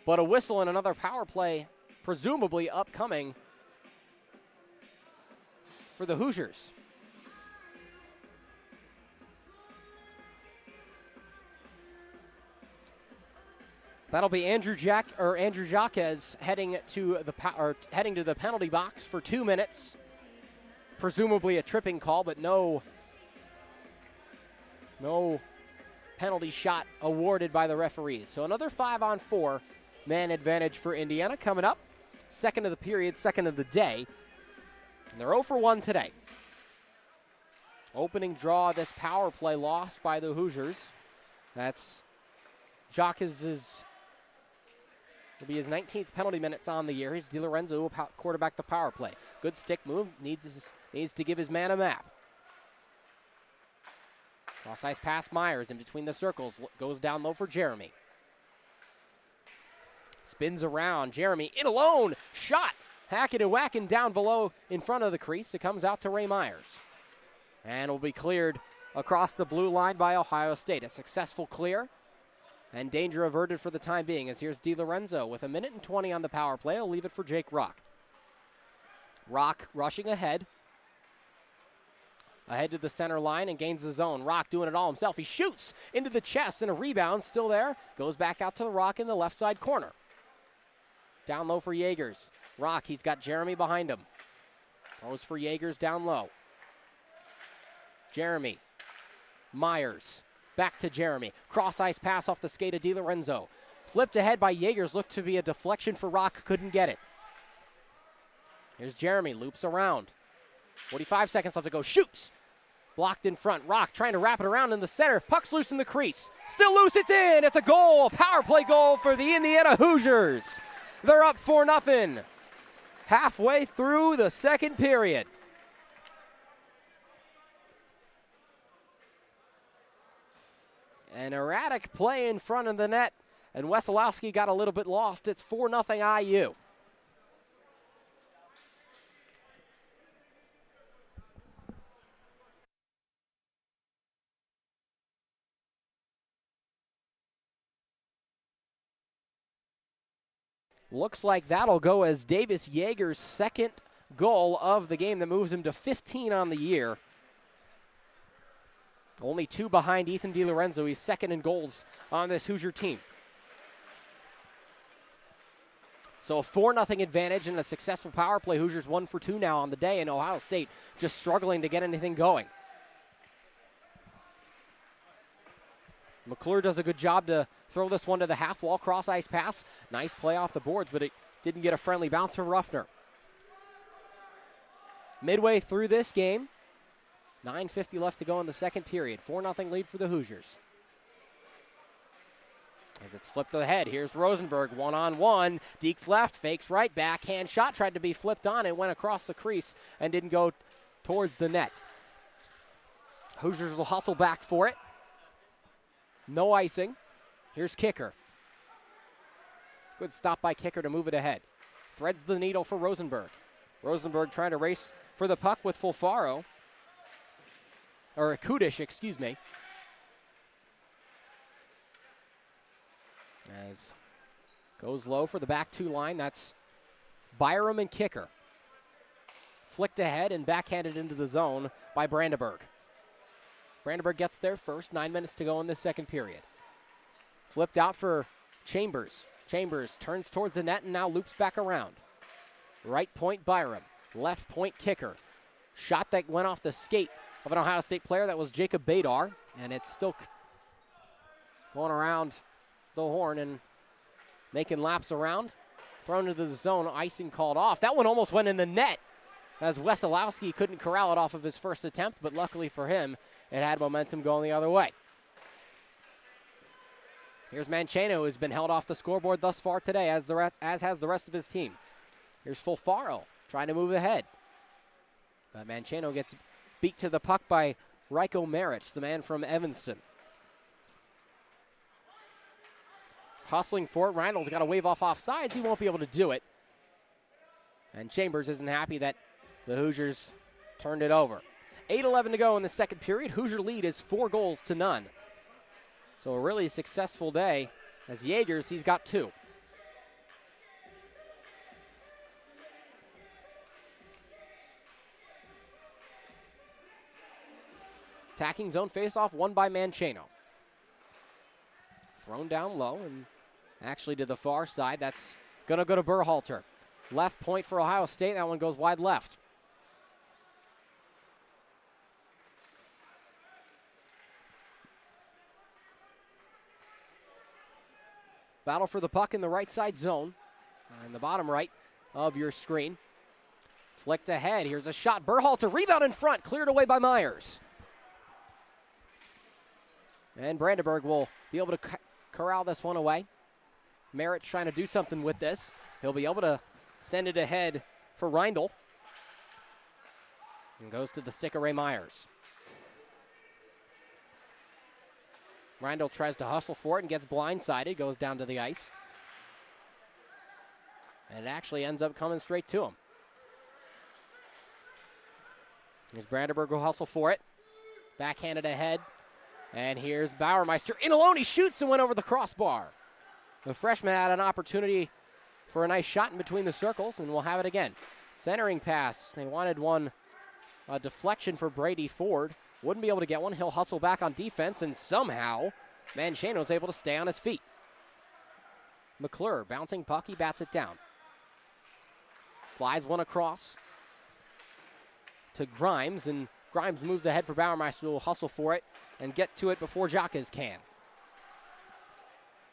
But a whistle and another power play, presumably upcoming for the Hoosiers. That'll be Andrew Jacques heading to the penalty box for 2 minutes. Presumably a tripping call, but no penalty shot awarded by the referees. So another 5-on-4 man advantage for Indiana coming up. Second of the period, second of the day. And they're 0 for 1 today. Opening draw, this power play lost by the Hoosiers. That's Jacques' will be his 19th penalty minutes on the year. He's DiLorenzo who will quarterback the power play. Good stick move, needs to give his man a map. Cross-ice pass Myers in between the circles, goes down low for Jeremy. Spins around, Jeremy in alone, shot. Hacking and whacking down below in front of the crease. It comes out to Ray Myers. And will be cleared across the blue line by Ohio State. A successful clear and danger averted for the time being, as here's DiLorenzo with 1:20 on the power play. He'll leave it for Jake Rock. Rock rushing ahead to the center line and gains the zone. Rock doing it all himself. He shoots into the chest and a rebound still there. Goes back out to the Rock in the left side corner. Down low for Yeagers. Rock, he's got Jeremy behind him. Throws for Yeagers down low. Jeremy. Myers. Back to Jeremy. Cross-ice pass off the skate of DiLorenzo. Flipped ahead by Yeagers. Looked to be a deflection for Rock. Couldn't get it. Here's Jeremy. Loops around. 45 seconds left to go. Shoots. Blocked in front. Rock trying to wrap it around in the center. Puck's loose in the crease. Still loose. It's in. It's a goal. A power play goal for the Indiana Hoosiers. They're up 4-0. Halfway through the second period. An erratic play in front of the net, and Wesolowski got a little bit lost. It's 4-0 IU. Looks like that'll go as Davis Yeager's second goal of the game that moves him to 15 on the year. Only 2 behind Ethan DiLorenzo. He's second in goals on this Hoosier team. So a 4-0 advantage and a successful power play. Hoosiers 1 for 2 now on the day, and Ohio State just struggling to get anything going. McClure does a good job to throw this one to the half wall. Cross-ice pass. Nice play off the boards, but it didn't get a friendly bounce from Ruffner. Midway through this game, 9:50 left to go in the second period. 4-0 lead for the Hoosiers. As it's flipped ahead, here's Rosenberg, one-on-one. Deeks left, fakes right, backhand shot, tried to be flipped on. It went across the crease and didn't go towards the net. Hoosiers will hustle back for it. No icing. Here's Kicker. Good stop by Kicker to move it ahead. threads the needle for Rosenberg. Rosenberg trying to race for the puck with Fulfaro. Or Kudish, excuse me. As goes low for the back two line. That's Byram and Kicker. Flicked ahead and backhanded into the zone by Brandenburg. Brandenburg gets there first. 9 minutes to go in the second period. Flipped out for Chambers. Chambers turns towards the net and now loops back around. Right point Byram. Left point Kicker. Shot that went off the skate of an Ohio State player. That was Jacob Badar. And it's still going around the horn and making laps around. Thrown into the zone. Icing called off. That one almost went in the net as Wesolowski couldn't corral it off of his first attempt. But luckily for him, it had momentum going the other way. Here's Mancheno, who's been held off the scoreboard thus far today, as has the rest of his team. Here's Fulfaro trying to move ahead. But Mancheno gets beat to the puck by Ryko Maric, the man from Evanston. Hustling for it. Reindel's got to wave off offsides. He won't be able to do it. And Chambers isn't happy that the Hoosiers turned it over. 8:11 to go in the second period. Hoosier lead is 4-0. So a really successful day. As Jaegers, he's got 2. Attacking zone faceoff won by Mancheno. Thrown down low and actually to the far side. That's going to go to Berhalter. Left point for Ohio State. That one goes wide left. Battle for the puck in the right side zone. In the bottom right of your screen. Flicked ahead. Here's a shot. Berhalter, rebound in front. Cleared away by Myers. And Brandenburg will be able to corral this one away. Merritt trying to do something with this. He'll be able to send it ahead for Reindl. And goes to the stick of Ray Myers. Reindl tries to hustle for it and gets blindsided, goes down to the ice. And it actually ends up coming straight to him. Here's Brandenburg will hustle for it. Backhanded ahead. And here's Bauermeister. In alone, he shoots and went over the crossbar. The freshman had an opportunity for a nice shot in between the circles, and we'll have it again. Centering pass. They wanted one, a deflection for Brady Ford. Wouldn't be able to get one. He'll hustle back on defense, and somehow Mancheno's able to stay on his feet. McClure bouncing puck. He bats it down. Slides one across to Grimes, and Grimes moves ahead for Bauermeister, who will hustle for it and get to it before Jacques can.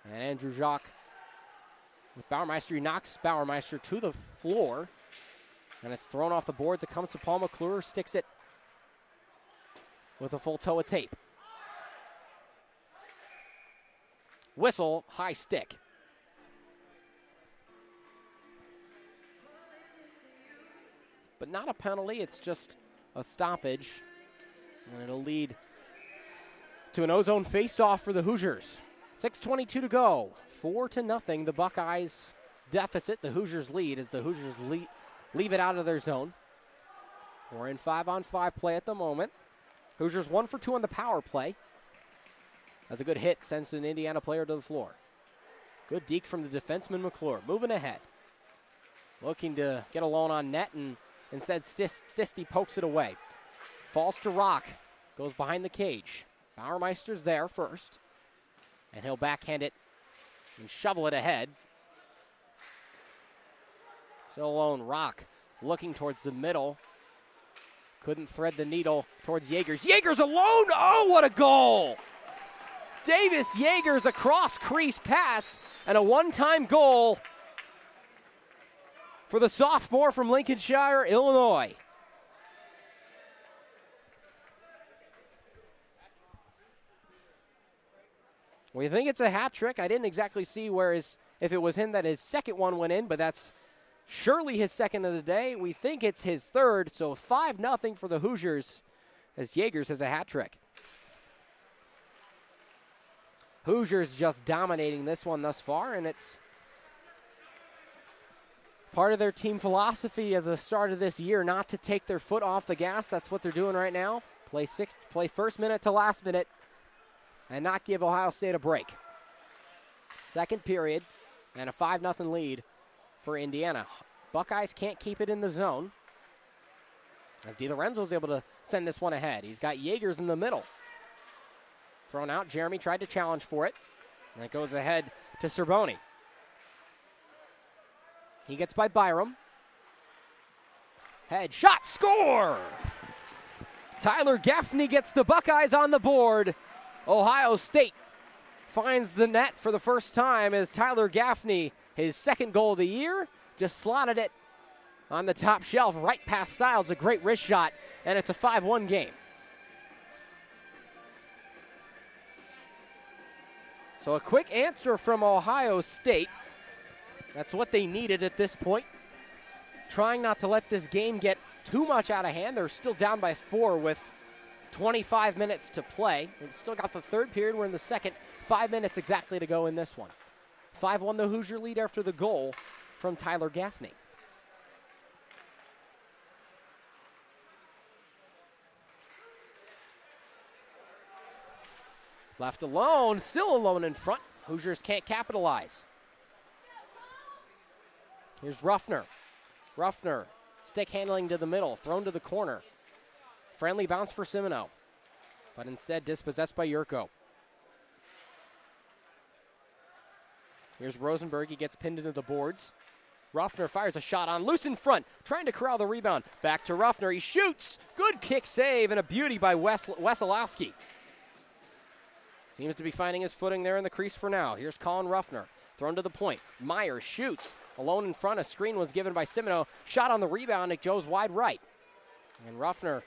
And Andrew Jacques with Bauermeister. He knocks Bauermeister to the floor, and it's thrown off the boards. It comes to Paul McClure, sticks it with a full toe of tape. Whistle, high stick. But not a penalty, it's just a stoppage. And it'll lead to an ozone face-off for the Hoosiers. 6:22 to go. 4-0, the Buckeyes deficit. The Hoosiers lead as the Hoosiers leave it out of their zone. We're in 5-on-5 play at the moment. Hoosiers 1 for 2 on the power play. That's a good hit, sends an Indiana player to the floor. Good deke from the defenseman McClure. Moving ahead. Looking to get alone on net, and instead Sisti pokes it away. Falls to Rock. Goes behind the cage. Bauermeister's there first. And he'll backhand it and shovel it ahead. Still alone, Rock looking towards the middle. Couldn't thread the needle towards Jaegers. Jaegers alone! Oh, what a goal! Davis Jaegers, a cross-crease pass and a one-time goal for the sophomore from Lincolnshire, Illinois. We think it's a hat trick. I didn't exactly see if it was him that his second one went in, but that's surely his second of the day. We think it's his third, so 5-0 for the Hoosiers as Jaegers has a hat trick. Hoosiers just dominating this one thus far, and it's Part of their team philosophy at the start of this year, not to take their foot off the gas. That's what they're doing right now. Play first minute to last minute and not give Ohio State a break. Second period and a 5-0 lead for Indiana. Buckeyes can't keep it in the zone, as DiLorenzo's able to send this one ahead. He's got Yeagers in the middle. Thrown out. Jeremy tried to challenge for it. And it goes ahead to Cerboni. He gets by Byram. Head shot, score! Tyler Gaffney gets the Buckeyes on the board. Ohio State finds the net for the first time as Tyler Gaffney, his second goal of the year, just slotted it on the top shelf right past Styles. A great wrist shot, and it's a 5-1 game. So a quick answer from Ohio State. That's what they needed at this point. Trying not to let this game get too much out of hand. They're still down by 4 with 25 minutes to play. We've still got the third period. We're in the second. 5 minutes exactly to go in this one. 5-1 the Hoosier lead after the goal from Tyler Gaffney. Left alone, still alone in front. Hoosiers can't capitalize. Here's Ruffner. Ruffner, stick handling to the middle, thrown to the corner. Friendly bounce for Simino, but instead dispossessed by Yurko. Here's Rosenberg, he gets pinned into the boards. Ruffner fires a shot on loose in front, trying to corral the rebound. Back to Ruffner, he shoots. Good kick save and a beauty by Wesolowski. Seems to be finding his footing there in the crease for now. Here's Colin Ruffner, thrown to the point. Meyer shoots, alone in front. A screen was given by Simino. Shot on the rebound, it goes wide right. And Ruffner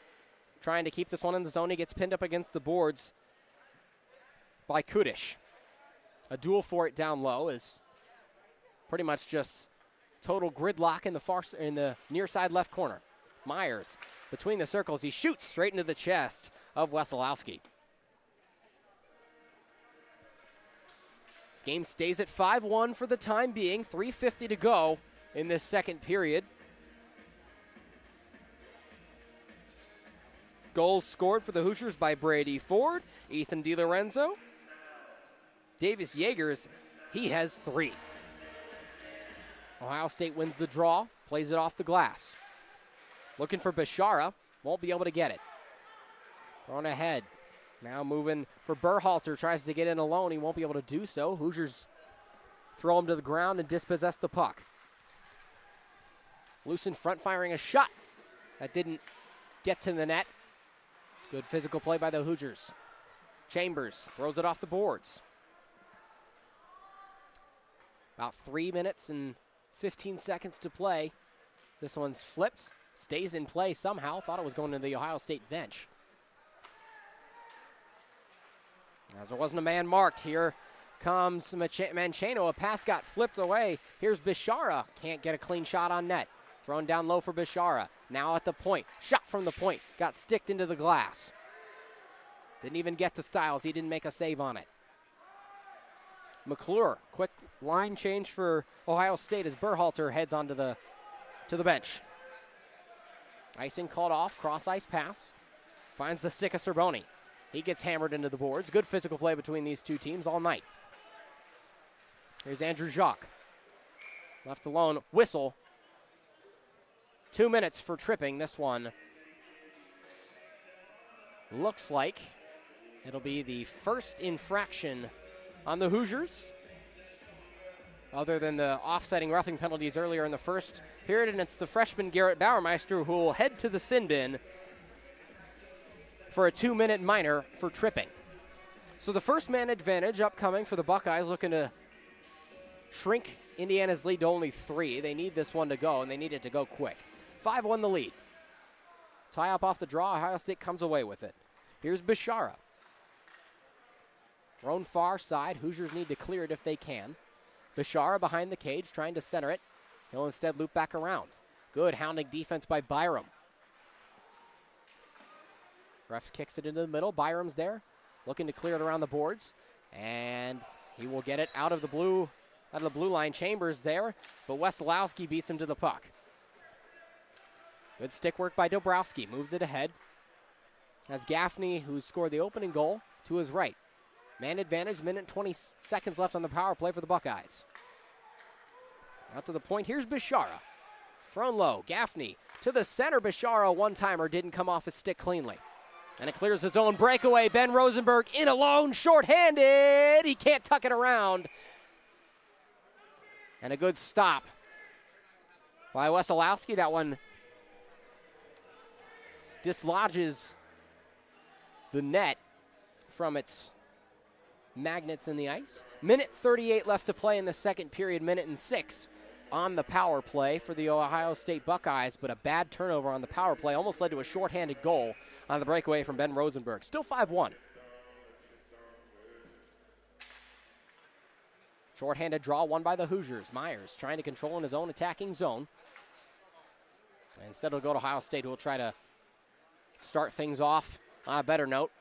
trying to keep this one in the zone. He gets pinned up against the boards by Kudish. A duel for it down low is pretty much just total gridlock in the near side left corner. Myers between the circles. He shoots straight into the chest of Wesolowski. This game stays at 5-1 for the time being. 3:50 to go in this second period. Goals scored for the Hoosiers by Brady Ford, Ethan DiLorenzo. Davis Yeagers, he has 3. Ohio State wins the draw, plays it off the glass. Looking for Bishara, won't be able to get it. Thrown ahead. Now moving for Berhalter, tries to get in alone. He won't be able to do so. Hoosiers throw him to the ground and dispossess the puck. Loose in front, firing a shot. That didn't get to the net. Good physical play by the Hoosiers. Chambers throws it off the boards. About 3 minutes and 15 seconds to play. This one's flipped, stays in play somehow. Thought it was going to the Ohio State bench. As there wasn't a man marked, here comes Mancheno. A pass got flipped away. Here's Bishara. Can't get a clean shot on net. Thrown down low for Bishara. Now at the point. Shot from the point. Got sticked into the glass. Didn't even get to Styles. He didn't make a save on it. McClure, quick line change for Ohio State as Berhalter heads onto the bench. Icing called off. Cross ice pass. Finds the stick of Cerboni. He gets hammered into the boards. Good physical play between these two teams all night. Here's Andrew Jacques. Left alone. Whistle. 2 minutes for tripping. This one looks like it'll be the first infraction on the Hoosiers, other than the offsetting roughing penalties earlier in the first period, and it's the freshman Garrett Bauermeister who will head to the sin bin for a 2-minute minor for tripping. So the first man advantage upcoming for the Buckeyes, looking to shrink Indiana's lead to only 3. They need this one to go, and they need it to go quick. 5-1 the lead. Tie up off the draw. Ohio State comes away with it. Here's Bishara. Thrown far side. Hoosiers need to clear it if they can. Bishara behind the cage, trying to center it. He'll instead loop back around. Good hounding defense by Byram. Ref kicks it into the middle. Byram's there, looking to clear it around the boards. And he will get it out of the blue Out of the blue line, Chambers there, but Wesolowski beats him to the puck. Good stick work by Dabrowski, moves it ahead. Has Gaffney, who scored the opening goal, to his right. Man advantage, minute 20 seconds left on the power play for the Buckeyes. Out to the point, here's Bishara. Thrown low, Gaffney to the center. Bishara, one-timer, didn't come off his stick cleanly. And it clears his own breakaway. Ben Rosenberg in alone, short-handed. He can't tuck it around. And a good stop by Wesolowski. That one dislodges the net from its magnets in the ice. Minute 38 left to play in the second period, minute and 6 on the power play for the Ohio State Buckeyes, but a bad turnover on the power play almost led to a shorthanded goal on the breakaway from Ben Rosenberg. Still 5-1. Shorthanded draw won by the Hoosiers. Myers trying to control in his own attacking zone. And instead it'll go to Ohio State, who will try to start things off on a better note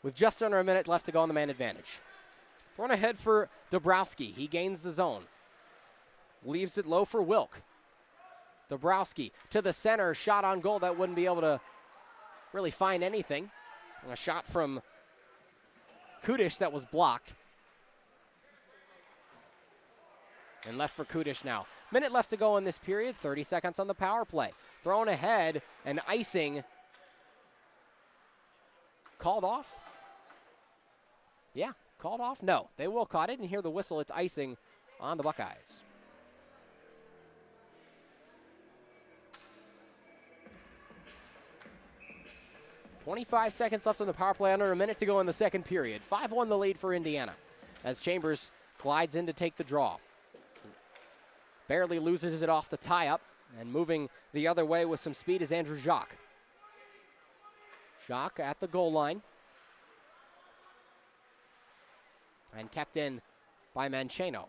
with just under a minute left to go on the man advantage. Thrown ahead for Dabrowski. He gains the zone. Leaves it low for Wilk. Dabrowski to the center. Shot on goal that wouldn't be able to really find anything. And a shot from Kudish that was blocked. And left for Kudish now. Minute left to go in this period. 30 seconds on the power play. Thrown ahead and icing. Called off? Yeah, called off? No, they will caught it and hear the whistle. It's icing on the Buckeyes. .25 seconds left on the power play, under a minute to go in the second period. 5-1 the lead for Indiana as Chambers glides in to take the draw. Barely loses it off the tie-up, and moving the other way with some speed is Andrew Jacques. Jacques at the goal line. And kept in by Mancheno.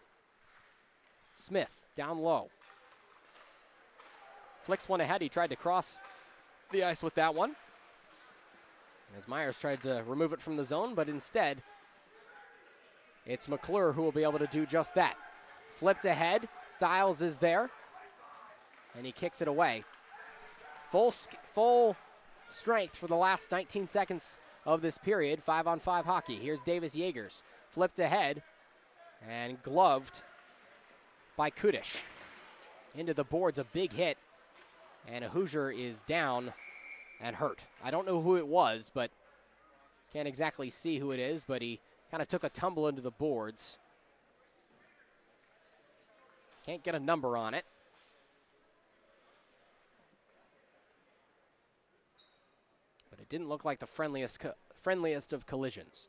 Smith down low. Flicks one ahead. He tried to cross the ice with that one, as Myers tried to remove it from the zone, but instead it's McClure who will be able to do just that. Flipped ahead. Stiles is there, and he kicks it away. Full strength for the last 19 seconds of this period. 5-on-5 hockey. Here's Davis Yeagers. Flipped ahead and gloved by Kudish. Into the boards, a big hit, and a Hoosier is down and hurt. I don't know who it was, but can't exactly see who it is, but he kind of took a tumble into the boards. Can't get a number on it. But it didn't look like the friendliest of collisions.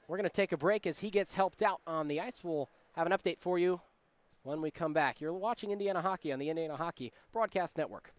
We're gonna take a break as he gets helped out on the ice. We'll have an update for you when we come back. You're watching Indiana Hockey on the Indiana Hockey Broadcast Network.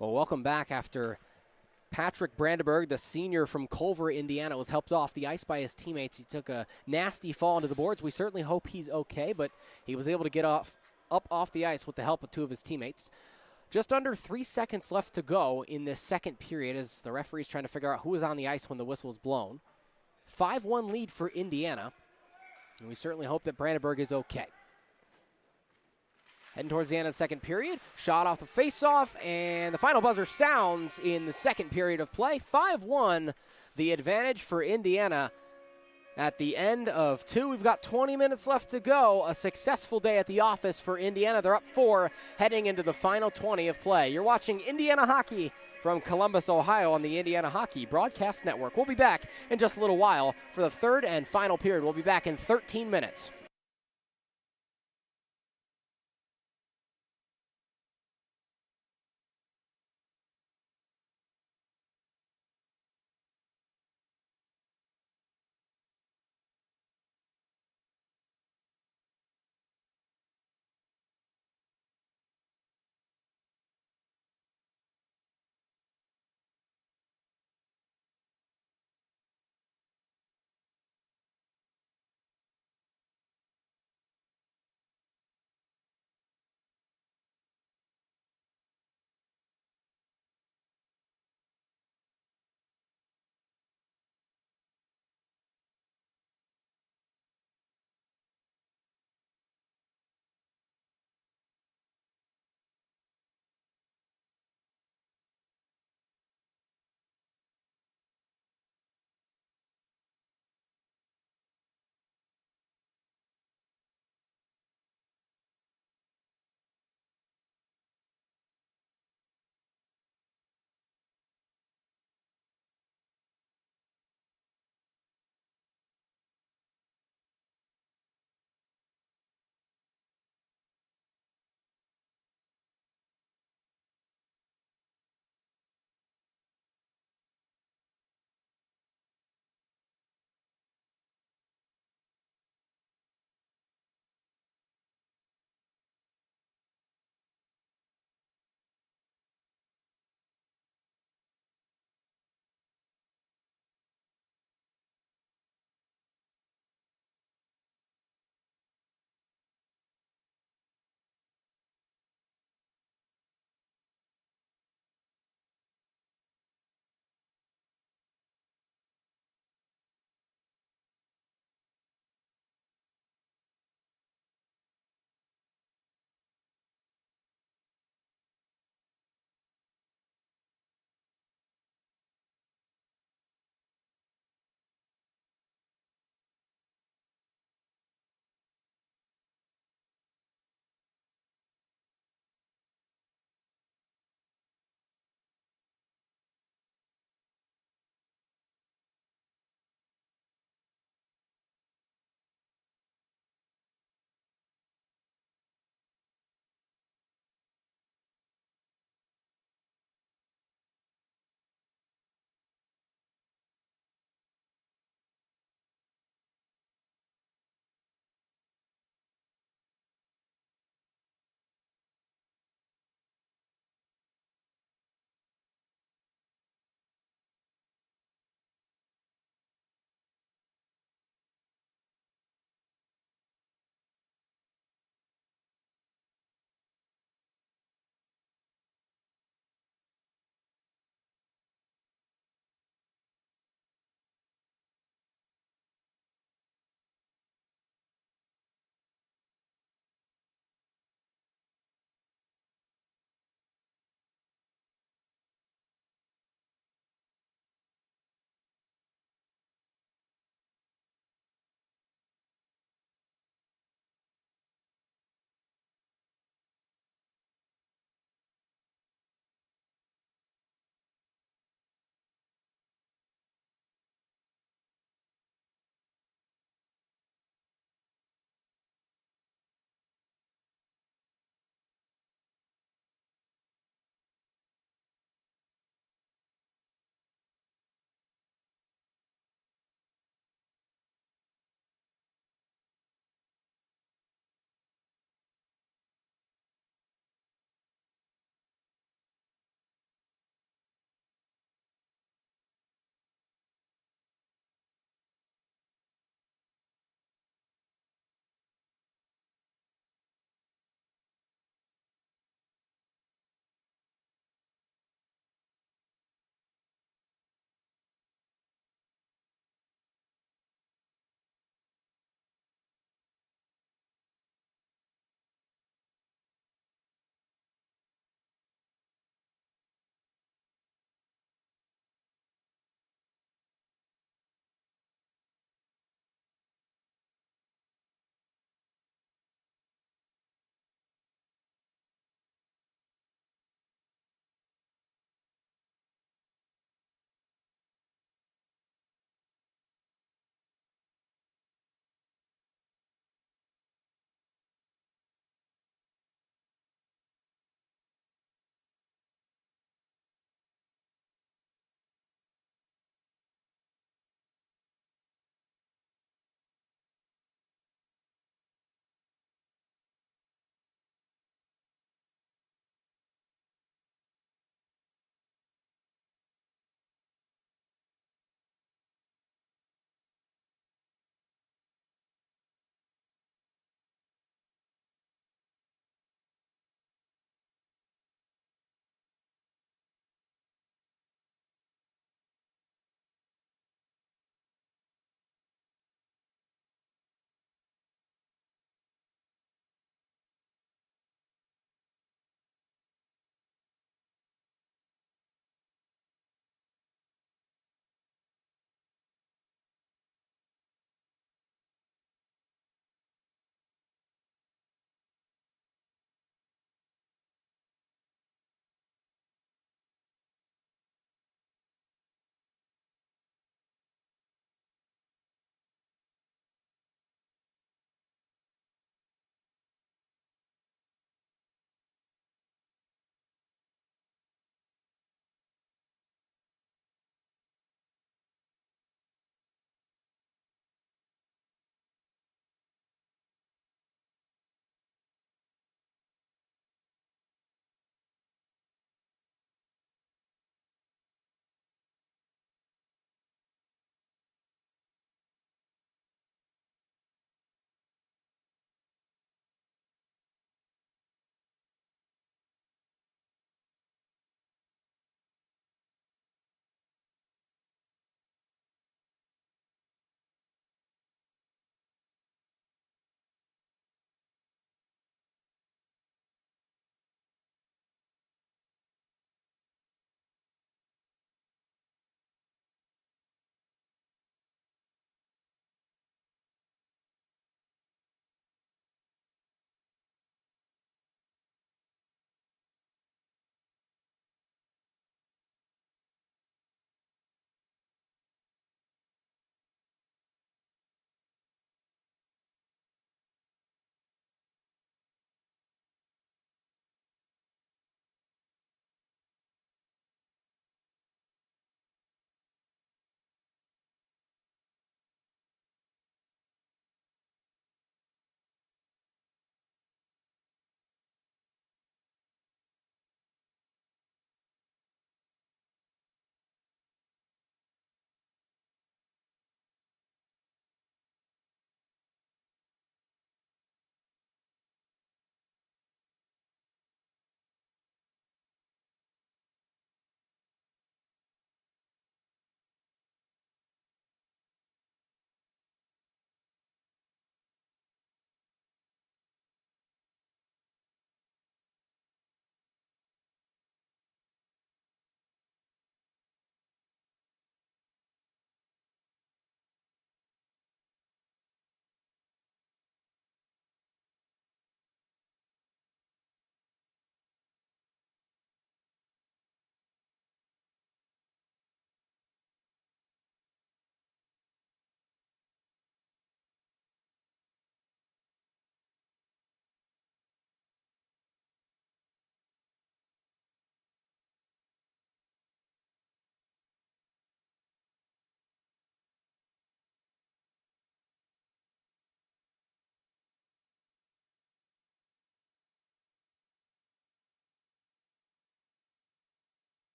Well, welcome back after Patrick Brandenburg, the senior from Culver, Indiana, was helped off the ice by his teammates. He took a nasty fall into the boards. We certainly hope he's okay, but he was able to get up off the ice with the help of two of his teammates. Just under 3 seconds left to go in this second period as the referee's trying to figure out who was on the ice when the whistle was blown. 5-1 lead for Indiana, and we certainly hope that Brandenburg is okay. Heading towards the end of the second period. Shot off the faceoff, and the final buzzer sounds in the second period of play. 5-1, the advantage for Indiana at the end of 2. We've got 20 minutes left to go. A successful day at the office for Indiana. They're up 4 heading into the final 20 of play. You're watching Indiana Hockey from Columbus, Ohio on the Indiana Hockey Broadcast Network. We'll be back in just a little while for the third and final period. We'll be back in 13 minutes.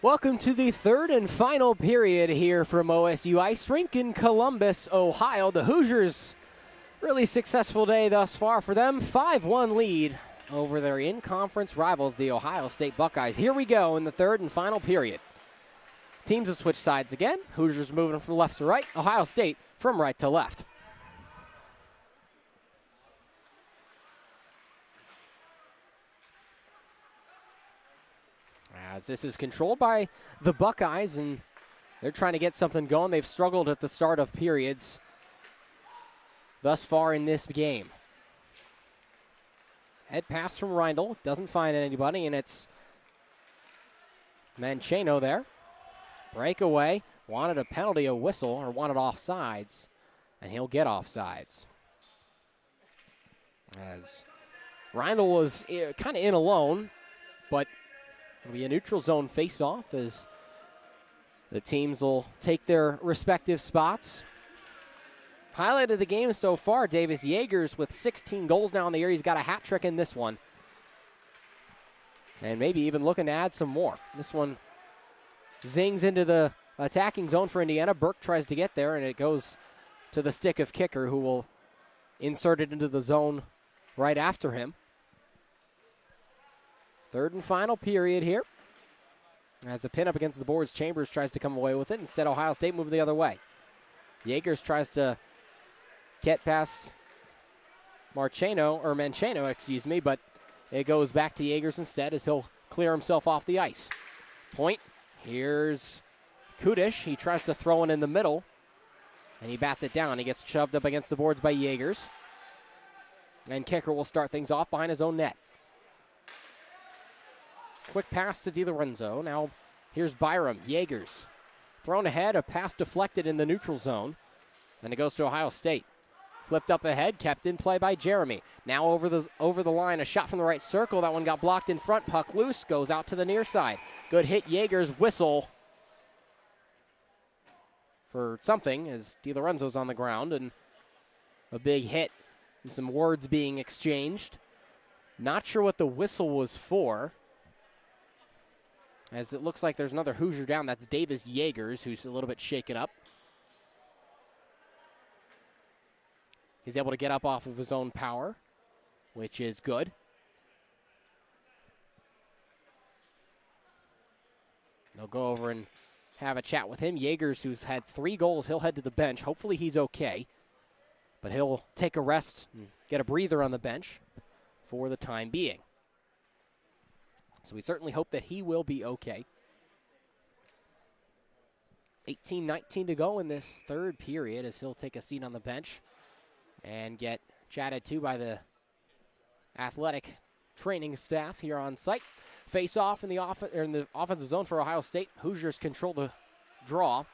Welcome to the third and final period here from OSU Ice Rink in Columbus, Ohio. The Hoosiers, really successful day thus far for them. 5-1 lead over their in-conference rivals, the Ohio State Buckeyes. Here we go in the third and final period. Teams have switched sides again. Hoosiers moving from left to right. Ohio State from right to left. As this is controlled by the Buckeyes, and they're trying to get something going. They've struggled at the start of periods thus far in this game. Head pass from Reindl. Doesn't find anybody, and it's Mancheno there. Breakaway. Wanted a penalty, a whistle, or wanted offsides, and he'll get offsides. As Reindl was kind of in alone, but it'll be a neutral zone face-off as the teams will take their respective spots. Highlight of the game so far, Davis Yeagers with 16 goals now in the year. He's got a hat trick in this one. And maybe even looking to add some more. This one zings into the attacking zone for Indiana. Burke tries to get there, and it goes to the stick of kicker, who will insert it into the zone right after him. Third and final period here. As a pin up against the boards, Chambers tries to come away with it. Instead, Ohio State moving the other way. Yeagers tries to get past Mancheno, but it goes back to Yeagers instead as he'll clear himself off the ice. Point. Here's Kudish. He tries to throw it in the middle, and he bats it down. He gets shoved up against the boards by Yeagers. And kicker will start things off behind his own net. Quick pass to DiLorenzo. Now here's Byram. Yeagers thrown ahead, a pass deflected in the neutral zone. Then it goes to Ohio State. Flipped up ahead, kept in play by Jeremy. Now over the line, a shot from the right circle. That one got blocked in front. Puck loose, goes out to the near side. Good hit, Yeagers whistle for something as DiLorenzo's on the ground, and a big hit and some words being exchanged. Not sure what the whistle was for, as it looks like there's another Hoosier down. That's Davis Yeagers, who's a little bit shaken up. He's able to get up off of his own power, which is good. They'll go over and have a chat with him. Yeagers, who's had 3 goals, he'll head to the bench. Hopefully he's okay, but he'll take a rest and get a breather on the bench for the time being. So we certainly hope that he will be okay. 18-19 to go in this third period as he'll take a seat on the bench and get chatted to by the athletic training staff here on site. Face off in the offensive zone for Ohio State. Hoosiers control the draw.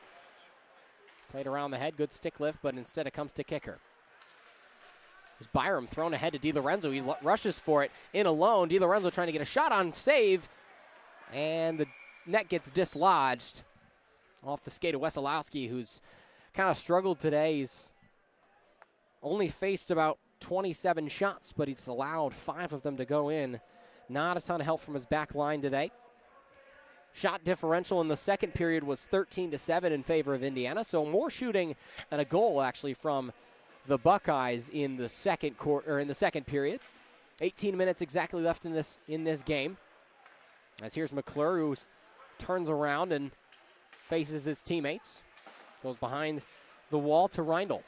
Played around the head, good stick lift, but instead it comes to kicker. There's Byram thrown ahead to DiLorenzo. He rushes for it in alone. DiLorenzo trying to get a shot on save, and the net gets dislodged off the skate of Wesolowski, who's kind of struggled today. He's only faced about 27 shots, but he's allowed 5 of them to go in. Not a ton of help from his back line today. Shot differential in the second period was 13-7 in favor of Indiana, so more shooting and a goal actually from the Buckeyes in the second quarter, or in the second period. 18 minutes exactly left in this game. As here's McClure, who turns around and faces his teammates. Goes behind the wall to Reindl.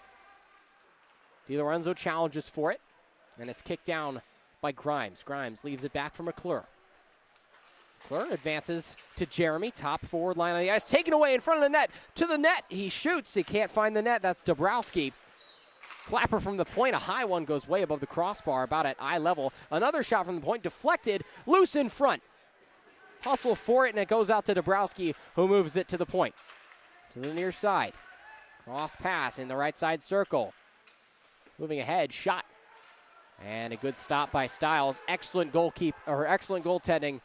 DiLorenzo challenges for it, and it's kicked down by Grimes. Grimes leaves it back for McClure. McClure advances to Jeremy, top forward line on the ice, taken away in front of the net, to the net. He shoots, he can't find the net. That's Dabrowski. Clapper from the point, a high one, goes way above the crossbar, about at eye level. Another shot from the point, deflected, loose in front. Hustle for it, and it goes out to Dabrowski, who moves it to the point. To the near side. Cross pass in the right side circle. Moving ahead, shot. And a good stop by Stiles. Excellent goaltending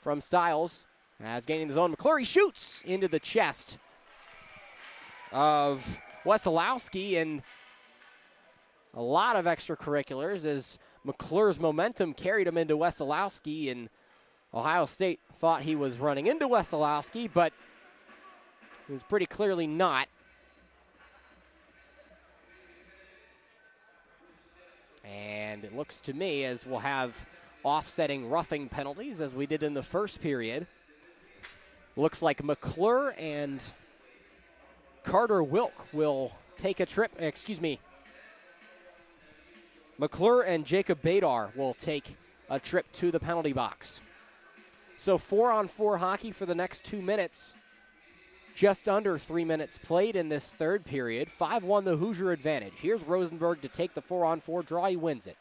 from Stiles. As gaining the zone, McClure shoots into the chest of Wesolowski, and a lot of extracurriculars as McClure's momentum carried him into Wesolowski, and Ohio State thought he was running into Wesolowski, but he was pretty clearly not. And it looks to me as we'll have offsetting roughing penalties as we did in the first period. Looks like McClure and Carter Wilk will take a trip. McClure and Jacob Badar will take a trip to the penalty box. So 4-on-4 hockey for the next 2 minutes. Just under 3 minutes played in this third period. 5-1 the Hoosier advantage. Here's Rosenberg to take the 4-on-4 draw. He wins it.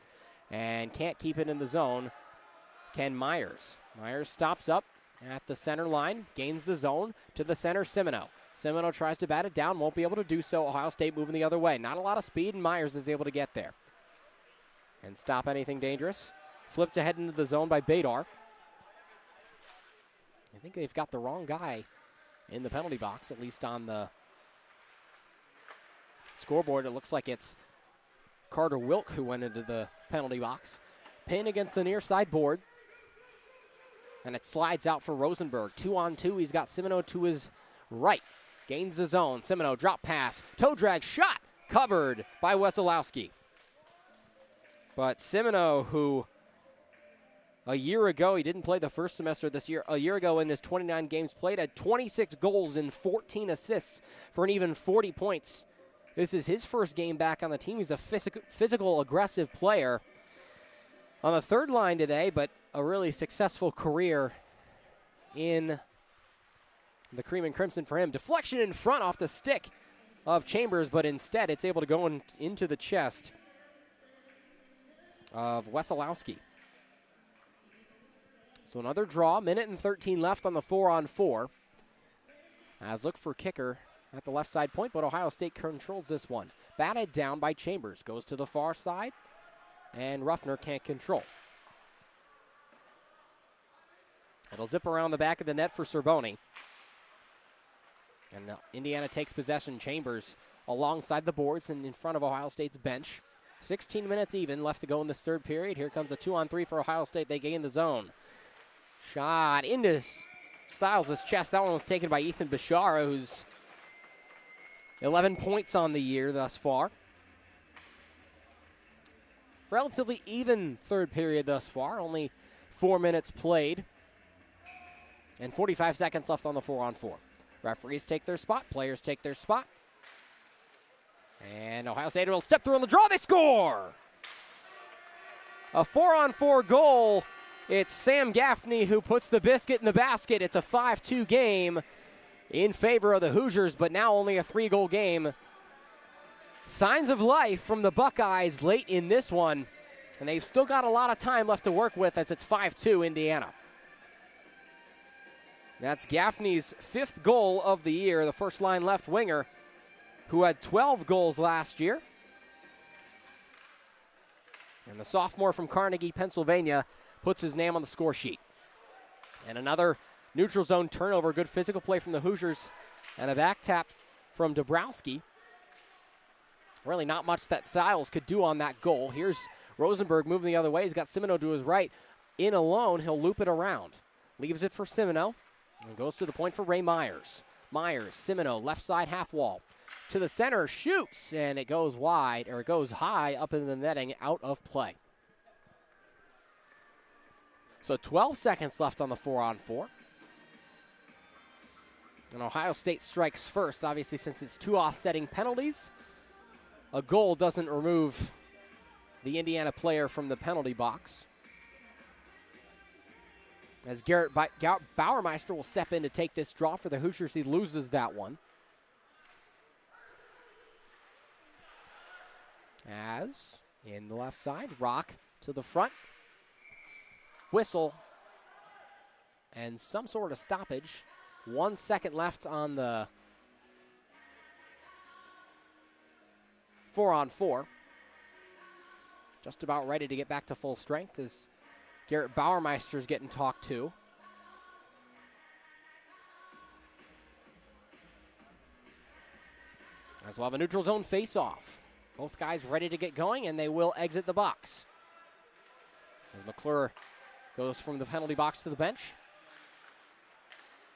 And can't keep it in the zone. Ken Myers. Myers stops up at the center line. Gains the zone to the center, Semino. Semino tries to bat it down. Won't be able to do so. Ohio State moving the other way. Not a lot of speed, and Myers is able to get there. And stop anything dangerous. Flipped ahead into the zone by Badar. I think they've got the wrong guy in the penalty box, at least on the scoreboard. It looks like it's Carter Wilk who went into the penalty box. Pin against the near side board. And it slides out for Rosenberg. 2-on-2. He's got Semino to his right. Gains the zone. Semino drop pass. Toe drag shot. Covered by Wesolowski. But Semino, who a year ago, he didn't play the first semester this year. A year ago in his 29 games played, had 26 goals and 14 assists for an even 40 points. This is his first game back on the team. He's a physical, aggressive player on the third line today, but a really successful career in the Cream and Crimson for him. Deflection in front off the stick of Chambers, but instead it's able to go into the chest of Wesolowski. So another draw, minute and 13 left on the 4-on-4. As look for kicker at the left side point, but Ohio State controls this one. Batted down by Chambers, goes to the far side, and Ruffner can't control. It'll zip around the back of the net for Cerboni. And Indiana takes possession. Chambers alongside the boards and in front of Ohio State's bench. 16 minutes even left to go in this third period. Here comes a 2-on-3 for Ohio State. They gain the zone. Shot into Stiles' chest. That one was taken by Ethan Bishara, who's 11 points on the year thus far. Relatively even third period thus far. Only 4 minutes played. And 45 seconds left on the 4-on-4. Referees take their spot. Players take their spot. And Ohio State will step through on the draw. They score! A 4-on-4 goal. It's Sam Gaffney who puts the biscuit in the basket. It's a 5-2 game in favor of the Hoosiers, but now only a 3-goal game. Signs of life from the Buckeyes late in this one, and they've still got a lot of time left to work with as it's 5-2 Indiana. That's Gaffney's 5th goal of the year, the first line left winger, who had 12 goals last year. And the sophomore from Carnegie, Pennsylvania, puts his name on the score sheet. And another neutral zone turnover. Good physical play from the Hoosiers. And a back tap from Dabrowski. Really not much that Stiles could do on that goal. Here's Rosenberg moving the other way. He's got Semino to his right. In alone, he'll loop it around. Leaves it for Semino. And goes to the point for Ray Myers. Myers, Semino, left side half wall. To the center, shoots, and it goes wide, or it goes high up in the netting, out of play. So 12 seconds left on the 4-on-4. And Ohio State strikes first, obviously, since it's 2 offsetting penalties. A goal doesn't remove the Indiana player from the penalty box. As Garrett Bauermeister will step in to take this draw for the Hoosiers. He loses that one. As in the left side, Rock to the front. Whistle and some sort of stoppage. 1 second left on the 4-on-4. Just about ready to get back to full strength as Garrett Bauermeister's getting talked to. As we'll have a neutral zone face-off. Both guys ready to get going, and they will exit the box. As McClure Goes from the penalty box to the bench.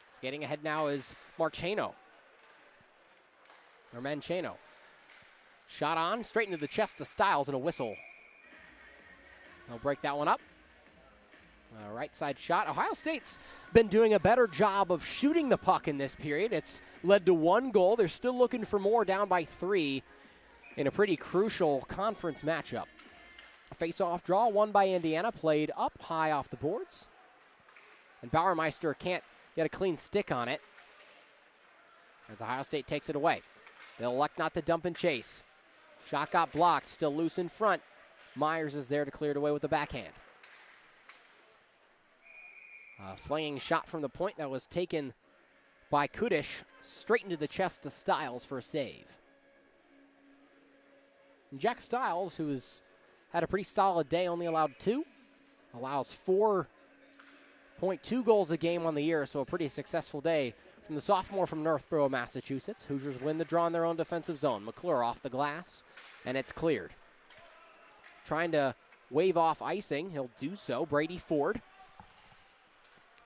Skating ahead now is Marcheno. Or Mancheno. Shot on, straight into the chest to Stiles and a whistle. He'll break that one up. Right side shot. Ohio State's been doing a better job of shooting the puck in this period. It's led to 1 goal. They're still looking for more, down by 3 in a pretty crucial conference matchup. A face-off draw won by Indiana, played up high off the boards. And Bauermeister can't get a clean stick on it as Ohio State takes it away. They'll elect not to dump and chase. Shot got blocked, still loose in front. Myers is there to clear it away with the backhand. A flinging shot from the point that was taken by Kudish straight into the chest to Stiles for a save. And Jack Stiles, who has had a pretty solid day, only allowed 2. Allows 4.2 goals a game on the year, so a pretty successful day from the sophomore from Northborough, Massachusetts. Hoosiers win the draw in their own defensive zone. McClure off the glass, and it's cleared. Trying to wave off icing. He'll do so. Brady Ford.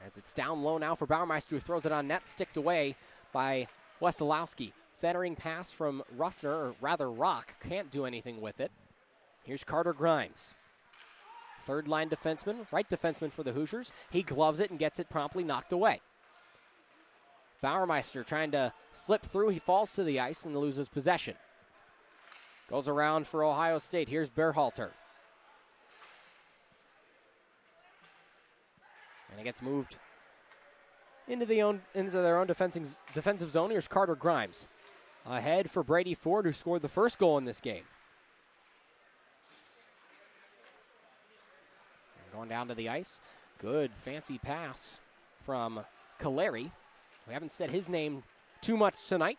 As it's down low now for Bauermeister, who throws it on net, sticked away by Wesolowski. Centering pass from Ruffner, or rather Rock, can't do anything with it. Here's Carter Grimes. Third line defenseman, right defenseman for the Hoosiers. He gloves it and gets it promptly knocked away. Bauermeister trying to slip through. He falls to the ice and loses possession. Goes around for Ohio State. Here's Berhalter. And it gets moved into their own defensive zone. Here's Carter Grimes. Ahead for Brady Ford, who scored the first goal in this game. And going down to the ice. Good fancy pass from Caleri. We haven't said his name too much tonight.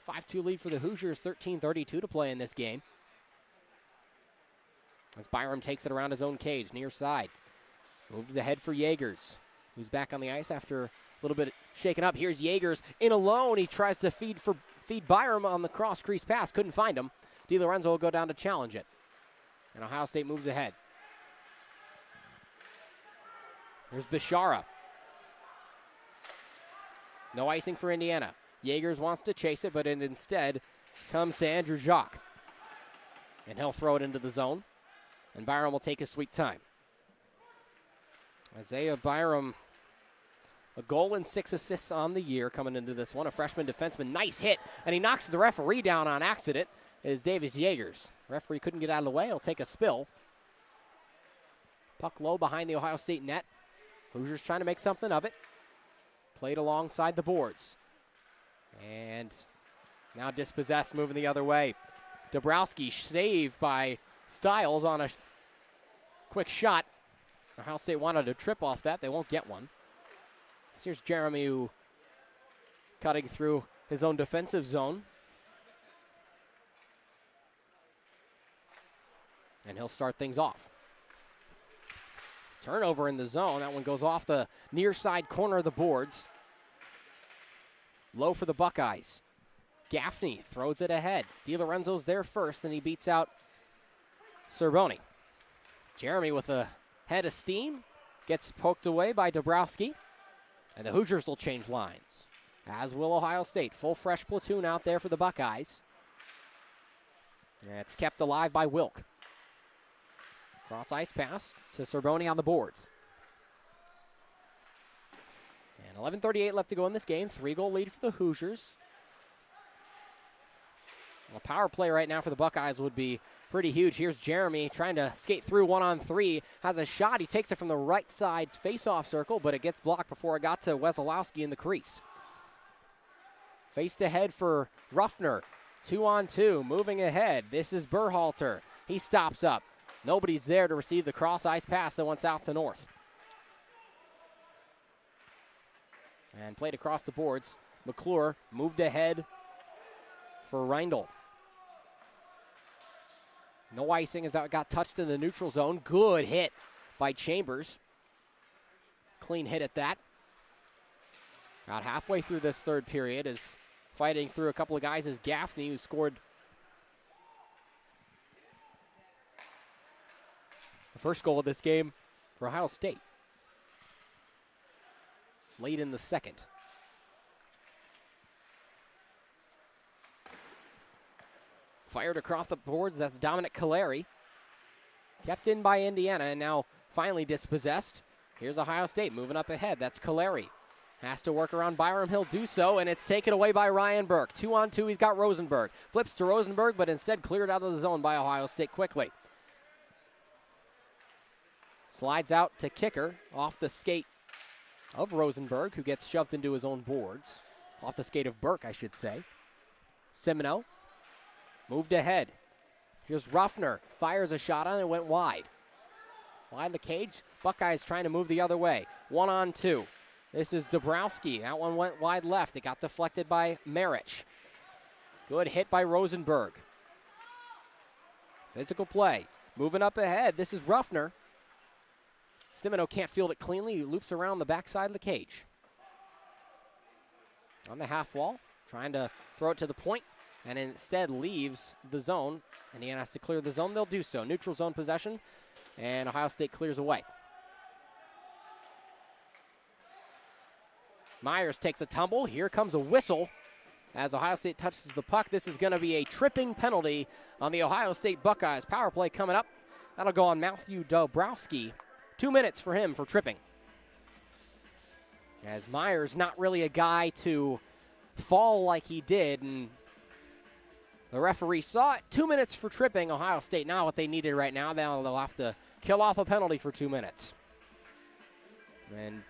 5-2 lead for the Hoosiers, 13:32 to play in this game. As Byram takes it around his own cage, near side. Moved ahead for Jaegers, who's back on the ice after a little bit shaken up. Here's Jaegers in alone. He tries to feed Byram on the cross crease pass. Couldn't find him. DiLorenzo will go down to challenge it. And Ohio State moves ahead. Here's Bishara. No icing for Indiana. Jaegers wants to chase it, but it instead comes to Andrew Jacques. And he'll throw it into the zone. And Byram will take his sweet time. Isaiah Byram, a goal and 6 assists on the year coming into this one. A freshman defenseman, nice hit, and he knocks the referee down on accident. Is Davis Jaegers. Referee couldn't get out of the way. He'll take a spill. Puck low behind the Ohio State net. Hoosiers trying to make something of it. Played alongside the boards. And now dispossessed, moving the other way. Dabrowski saved by Stiles on a quick shot. Ohio State wanted a trip off that. They won't get one. So here's Jeremy, who cutting through his own defensive zone. And he'll start things off. Turnover in the zone. That one goes off the near side corner of the boards. Low for the Buckeyes. Gaffney throws it ahead. DiLorenzo's there first, and he beats out Cerboni. Jeremy with a head of steam gets poked away by Dabrowski. And the Hoosiers will change lines, as will Ohio State. Full fresh platoon out there for the Buckeyes. And it's kept alive by Wilk. Cross ice pass to Cerboni on the boards. And 11:38 left to go in this game. 3-goal lead for the Hoosiers. A power play right now for the Buckeyes would be pretty huge. Here's Jeremy trying to skate through 1-on-3. Has a shot. He takes it from the right side's face-off circle, but it gets blocked before it got to Wesolowski in the crease. Faced ahead for Ruffner. 2-on-2. Moving ahead. This is Berhalter. He stops up. Nobody's there to receive the cross-ice pass that went south to north. And played across the boards. McClure moved ahead for Reindl. No icing as that got touched in the neutral zone. Good hit by Chambers. Clean hit at that. About halfway through this third period is fighting through a couple of guys is Gaffney, who scored the first goal of this game for Ohio State. late in the second. Fired across the boards, that's Dominic Caleri. Kept in by Indiana and now finally dispossessed. Here's Ohio State moving up ahead, that's Caleri. Has to work around Byram, he'll do so, and it's taken away by Ryan Burke. 2-on-2, he's got Rosenberg. Flips to Rosenberg, but instead cleared out of the zone by Ohio State quickly. Slides out to kicker off the skate of Rosenberg, who gets shoved into his own boards. Off the skate of Burke, I should say. Semino moved ahead. Here's Ruffner, fires a shot on it, went wide. Wide the cage, Buckeyes trying to move the other way. 1-on-2. This is Dabrowski. That one went wide left. It got deflected by Marich. Good hit by Rosenberg. Physical play. Moving up ahead. This is Ruffner. Semino can't field it cleanly. He loops around the backside of the cage. On the half wall. Trying to throw it to the point. And instead leaves the zone. Indiana has to clear the zone. They'll do so. Neutral zone possession. And Ohio State clears away. Myers takes a tumble. Here comes a whistle as Ohio State touches the puck. This is going to be a tripping penalty on the Ohio State Buckeyes. Power play coming up. That'll go on Matthew Dabrowski. 2 minutes for him for tripping. As Myers not really a guy to fall like he did, and the referee saw it. 2 minutes for tripping. Ohio State not what they needed right now. They'll have to kill off a penalty for 2 minutes. And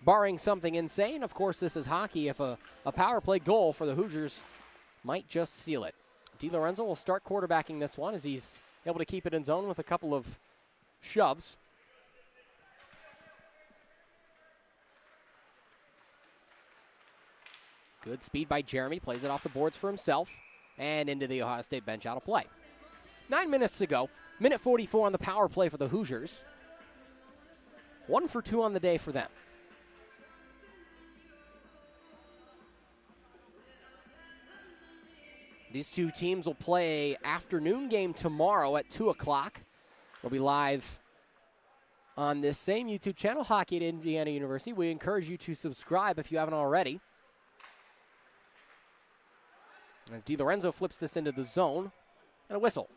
barring something insane, of course, this is hockey. If a power play goal for the Hoosiers might just seal it. DiLorenzo will start quarterbacking this one as he's able to keep it in zone with a couple of shoves. Good speed by Jeremy, plays it off the boards for himself and into the Ohio State bench, out of play. 9 minutes to go, minute 44 on the power play for the Hoosiers. 1 for 2 on the day for them. These two teams will play an afternoon game tomorrow at 2 o'clock. It'll be live on this same YouTube channel, Hockey at Indiana University. We encourage you to subscribe if you haven't already. As DiLorenzo flips this into the zone, and a whistle.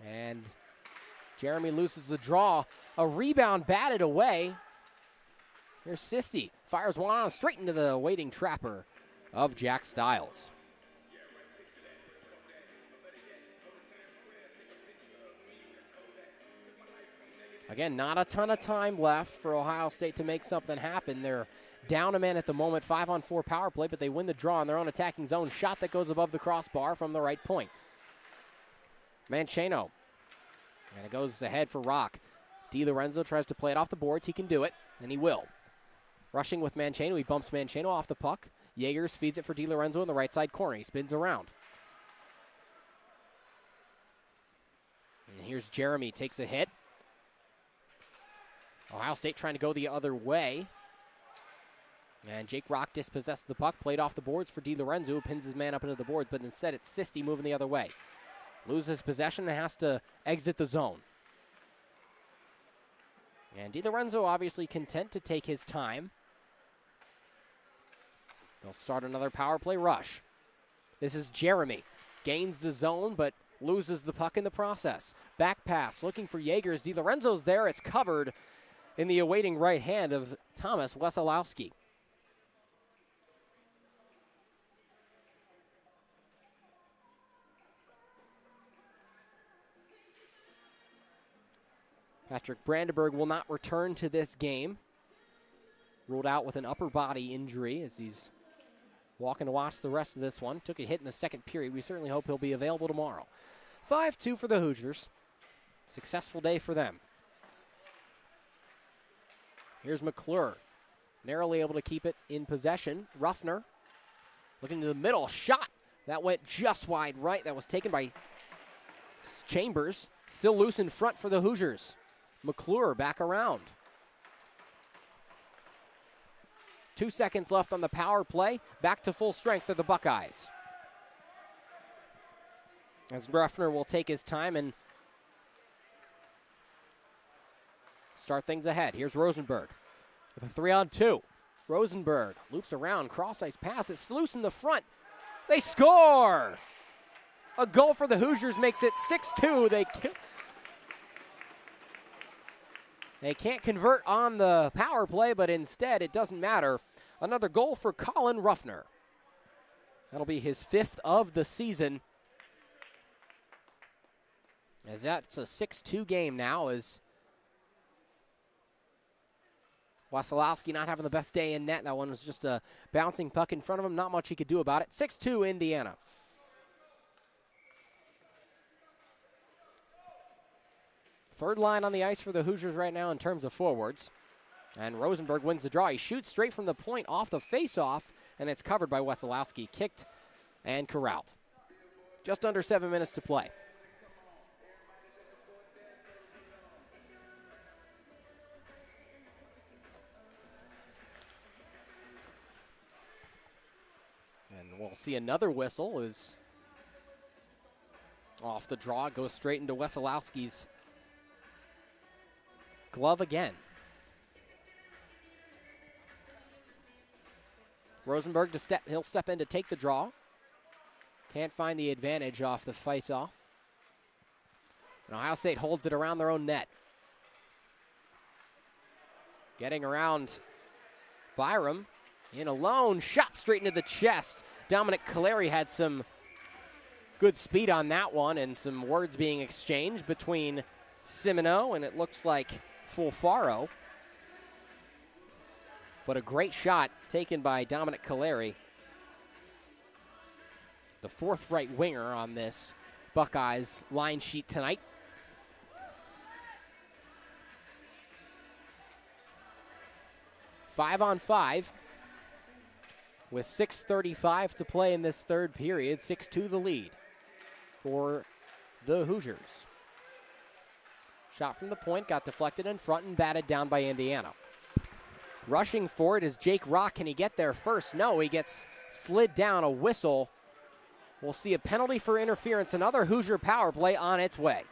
And Jeremy loses the draw. A rebound batted away. Here's Sisti. Fires one on straight into the waiting trapper of Jack Stiles. Again, not a ton of time left for Ohio State to make something happen. They're down a man at the moment, 5-on-4 power play, but they win the draw in their own attacking zone. Shot that goes above the crossbar from the right point. Mancheno. And it goes ahead for Rock. DiLorenzo tries to play it off the boards. He can do it, and he will. Rushing with Mancheno. He bumps Mancheno off the puck. Jaegers feeds it for DiLorenzo in the right side corner. He spins around. And here's Jeremy. Takes a hit. Ohio State trying to go the other way. And Jake Rock dispossesses the puck. Played off the boards for DiLorenzo, who pins his man up into the boards, but instead it's Sisti moving the other way. Loses possession and has to exit the zone. And DiLorenzo obviously content to take his time. They'll start another power play rush. This is Jeremy. Gains the zone, but loses the puck in the process. Back pass, looking for Jaegers. DiLorenzo's there. It's covered in the awaiting right hand of Thomas Wesolowski. Patrick Brandenburg will not return to this game. Ruled out with an upper body injury as he's walking to watch the rest of this one. Took a hit in the second period. We certainly hope he'll be available tomorrow. 5-2 for the Hoosiers. Successful day for them. Here's McClure. Narrowly able to keep it in possession. Ruffner looking to the middle. Shot. That went just wide right. That was taken by Chambers still loose in front for the Hoosiers. McClure back around. 2 seconds left on the power play. Back to full strength of the Buckeyes. As Ruffner will take his time and start things ahead. Here's Rosenberg with a 3-on-2. Rosenberg loops around, cross-ice pass. It's loose in the front. They score! A goal for the Hoosiers makes it 6-2. They can't convert on the power play, but instead it doesn't matter. Another goal for Colin Ruffner. That'll be his 5th of the season. As that's a 6-2 game now, as Wasilowski not having the best day in net. That one was just a bouncing puck in front of him. Not much he could do about it. 6-2 Indiana. Third line on the ice for the Hoosiers right now in terms of forwards. And Rosenberg wins the draw. He shoots straight from the point off the face-off, and it's covered by Wasilowski. Kicked and corralled. Just under 7 minutes to play. And we'll see another whistle is off the draw. Goes straight into Wasilowski's glove again. Rosenberg he'll step in to take the draw. Can't find the advantage off the face-off. And Ohio State holds it around their own net. Getting around Byram in alone, shot straight into the chest. Dominic Caleri had some good speed on that one, and some words being exchanged between Simino and it looks like Fulfaro. But a great shot taken by Dominic Caleri, the 4th right winger on this Buckeyes line sheet tonight. Five on five with 6:35 to play in this third period. 6-2 the lead for the Hoosiers. Shot from the point, got deflected in front and batted down by Indiana. Rushing for it is Jake Rock. Can he get there first? No, he gets slid down. A whistle. We'll see a penalty for interference. Another Hoosier power play on its way.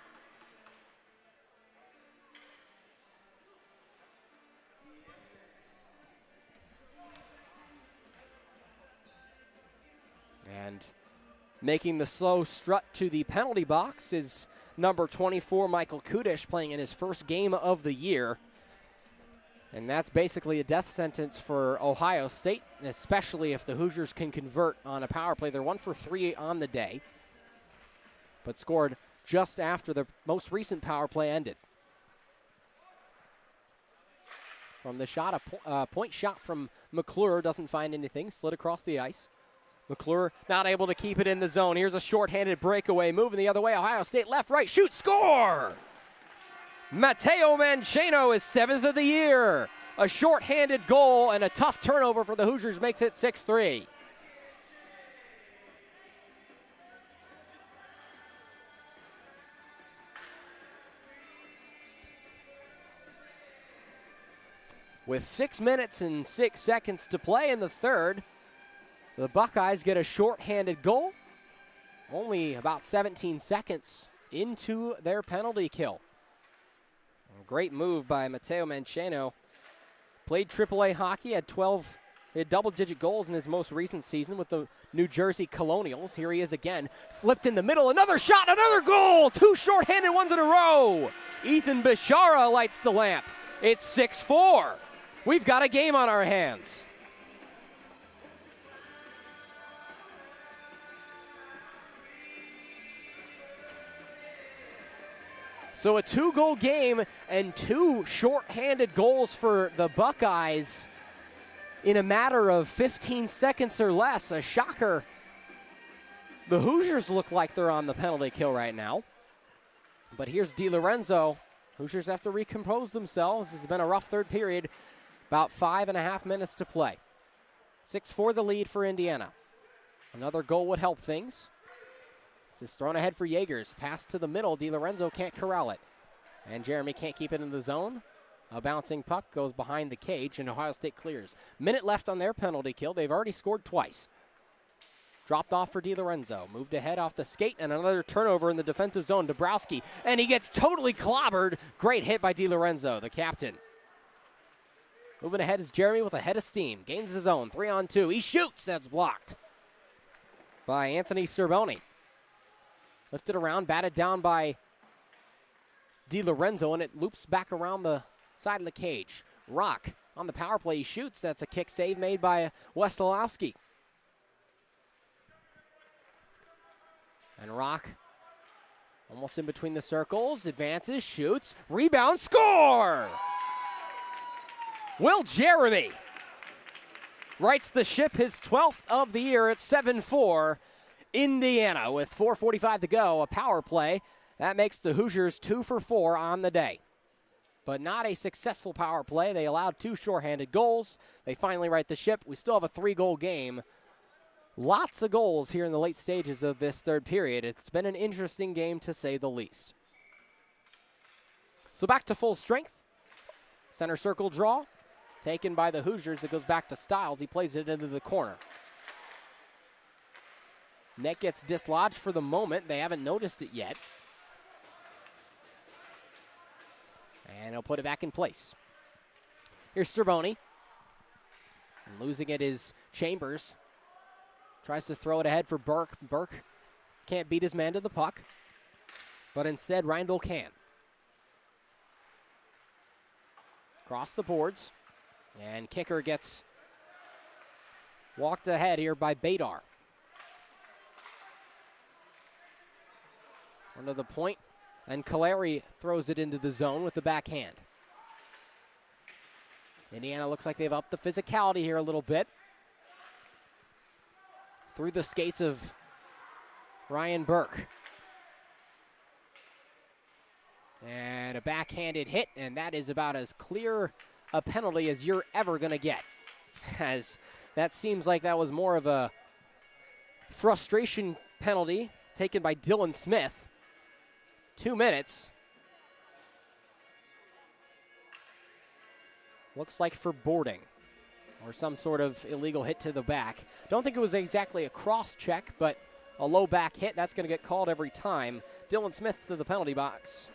And making the slow strut to the penalty box is number 24, Michael Kudish, playing in his first game of the year. And that's basically a death sentence for Ohio State, especially if the Hoosiers can convert on a power play. They're 1 for 3 on the day, but scored just after the most recent power play ended. From the shot, a point shot from McClure, doesn't find anything, slid across the ice. McClure not able to keep it in the zone. Here's a shorthanded breakaway, moving the other way. Ohio State left, right, shoot, score! Matteo Mancino is 7th of the year. A shorthanded goal and a tough turnover for the Hoosiers makes it 6-3. With 6 minutes and 6 seconds to play in the third, the Buckeyes get a shorthanded goal. Only about 17 seconds into their penalty kill. A great move by Matteo Mancino. Played AAA hockey, had double-digit goals in his most recent season with the New Jersey Colonials. Here he is again, flipped in the middle, another shot, another goal! 2 shorthanded ones in a row. Ethan Bishara lights the lamp. It's 6-4. We've got a game on our hands. So a 2-goal game and 2 shorthanded goals for the Buckeyes in a matter of 15 seconds or less. A shocker. The Hoosiers look like they're on the penalty kill right now. But here's DiLorenzo. Hoosiers have to recompose themselves. This has been a rough third period. About 5.5 minutes to play. 6-4 the lead for Indiana. Another goal would help things. This is thrown ahead for Jaegers. Pass to the middle. DiLorenzo can't corral it. And Jeremy can't keep it in the zone. A bouncing puck goes behind the cage, and Ohio State clears. Minute left on their penalty kill. They've already scored twice. Dropped off for DiLorenzo. Moved ahead off the skate, and another turnover in the defensive zone. Dabrowski, and he gets totally clobbered. Great hit by DiLorenzo, the captain. Moving ahead is Jeremy with a head of steam. Gains his own. 3-on-2. He shoots. That's blocked by Anthony Cerboni. Lifted around, batted down by DiLorenzo, and it loops back around the side of the cage. Rock on the power play. He shoots. That's a kick save made by Wesolowski. And Rock almost in between the circles. Advances, shoots, rebound, score! Will Jeremy rights the ship, his 12th of the year at 7-4. Indiana with 4:45 to go, a power play. That makes the Hoosiers 2 for 4 on the day. But not a successful power play. They allowed 2 shorthanded goals. They finally right the ship. We still have a 3-goal game. Lots of goals here in the late stages of this third period. It's been an interesting game to say the least. So back to full strength. Center circle draw. Taken by the Hoosiers. It goes back to Stiles. He plays it into the corner. Net gets dislodged for the moment. They haven't noticed it yet. And he'll put it back in place. Here's Cerboni. And losing it is Chambers. Tries to throw it ahead for Burke. Burke can't beat his man to the puck. But instead, Rindle can. Across the boards. And kicker gets walked ahead here by Badar. Under the point. And Caleri throws it into the zone with the backhand. Indiana looks like they've upped the physicality here a little bit. Through the skates of Ryan Burke. And a backhanded hit, and that is about as clear a penalty as you're ever going to get. As that seems like that was more of a frustration penalty taken by Dylan Smith. 2 minutes. Looks like for boarding or some sort of illegal hit to the back. Don't think it was exactly a cross check, but a low back hit. That's going to get called every time. Dylan Smith to the penalty box.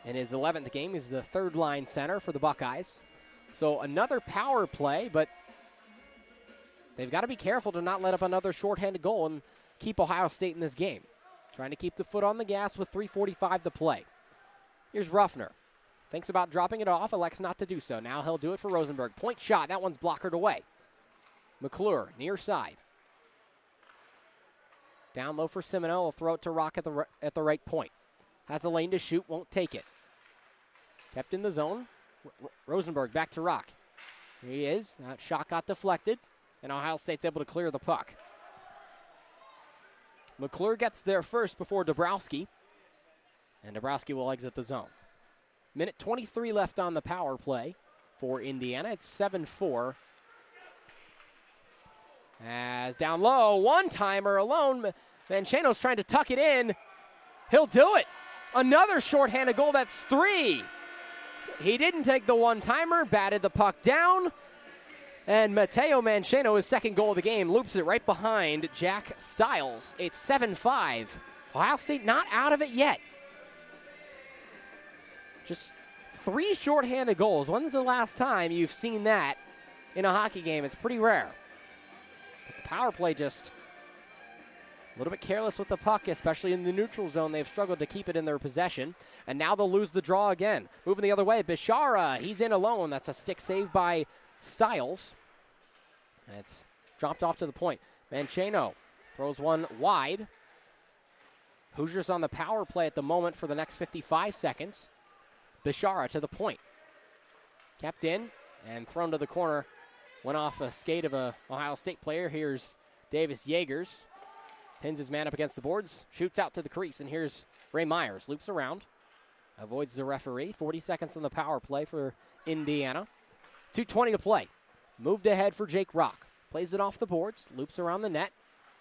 In his 11th game, he's the third line center for the Buckeyes. So another power play, but they've got to be careful to not let up another shorthanded goal and keep Ohio State in this game. Trying to keep the foot on the gas with 3:45 to play. Here's Ruffner. Thinks about dropping it off, elects not to do so. Now he'll do it for Rosenberg. Point shot, that one's blockered away. McClure, near side. Down low for Semino, will throw it to Rock at the right point. Has a lane to shoot, won't take it. Kept in the zone. Rosenberg back to Rock. Here he is, that shot got deflected, and Ohio State's able to clear the puck. McClure gets there first before Dabrowski, and Dabrowski will exit the zone. Minute 23 left on the power play for Indiana. It's 7-4. As down low, one-timer alone. Mancheno's trying to tuck it in. He'll do it. Another shorthanded goal, that's 3. He didn't take the one-timer, batted the puck down. And Mateo Mancheno, his second goal of the game, loops it right behind Jack Stiles. It's 7-5. Ohio State not out of it yet. Just 3 shorthanded goals. When's the last time you've seen that in a hockey game? It's pretty rare. But the power play just a little bit careless with the puck, especially in the neutral zone. They've struggled to keep it in their possession. And now they'll lose the draw again. Moving the other way, Bishara, he's in alone. That's a stick save by Stiles. And it's dropped off to the point. Mancheno throws one wide. Hoosiers on the power play at the moment for the next 55 seconds. Bishara to the point. Kept in and thrown to the corner. Went off a skate of a Ohio State player. Here's Davis Jaegers. Pins his man up against the boards. Shoots out to the crease. And here's Ray Myers. Loops around. Avoids the referee. 40 seconds on the power play for Indiana. 2:20 to play. Moved ahead for Jake Rock. Plays it off the boards. Loops around the net.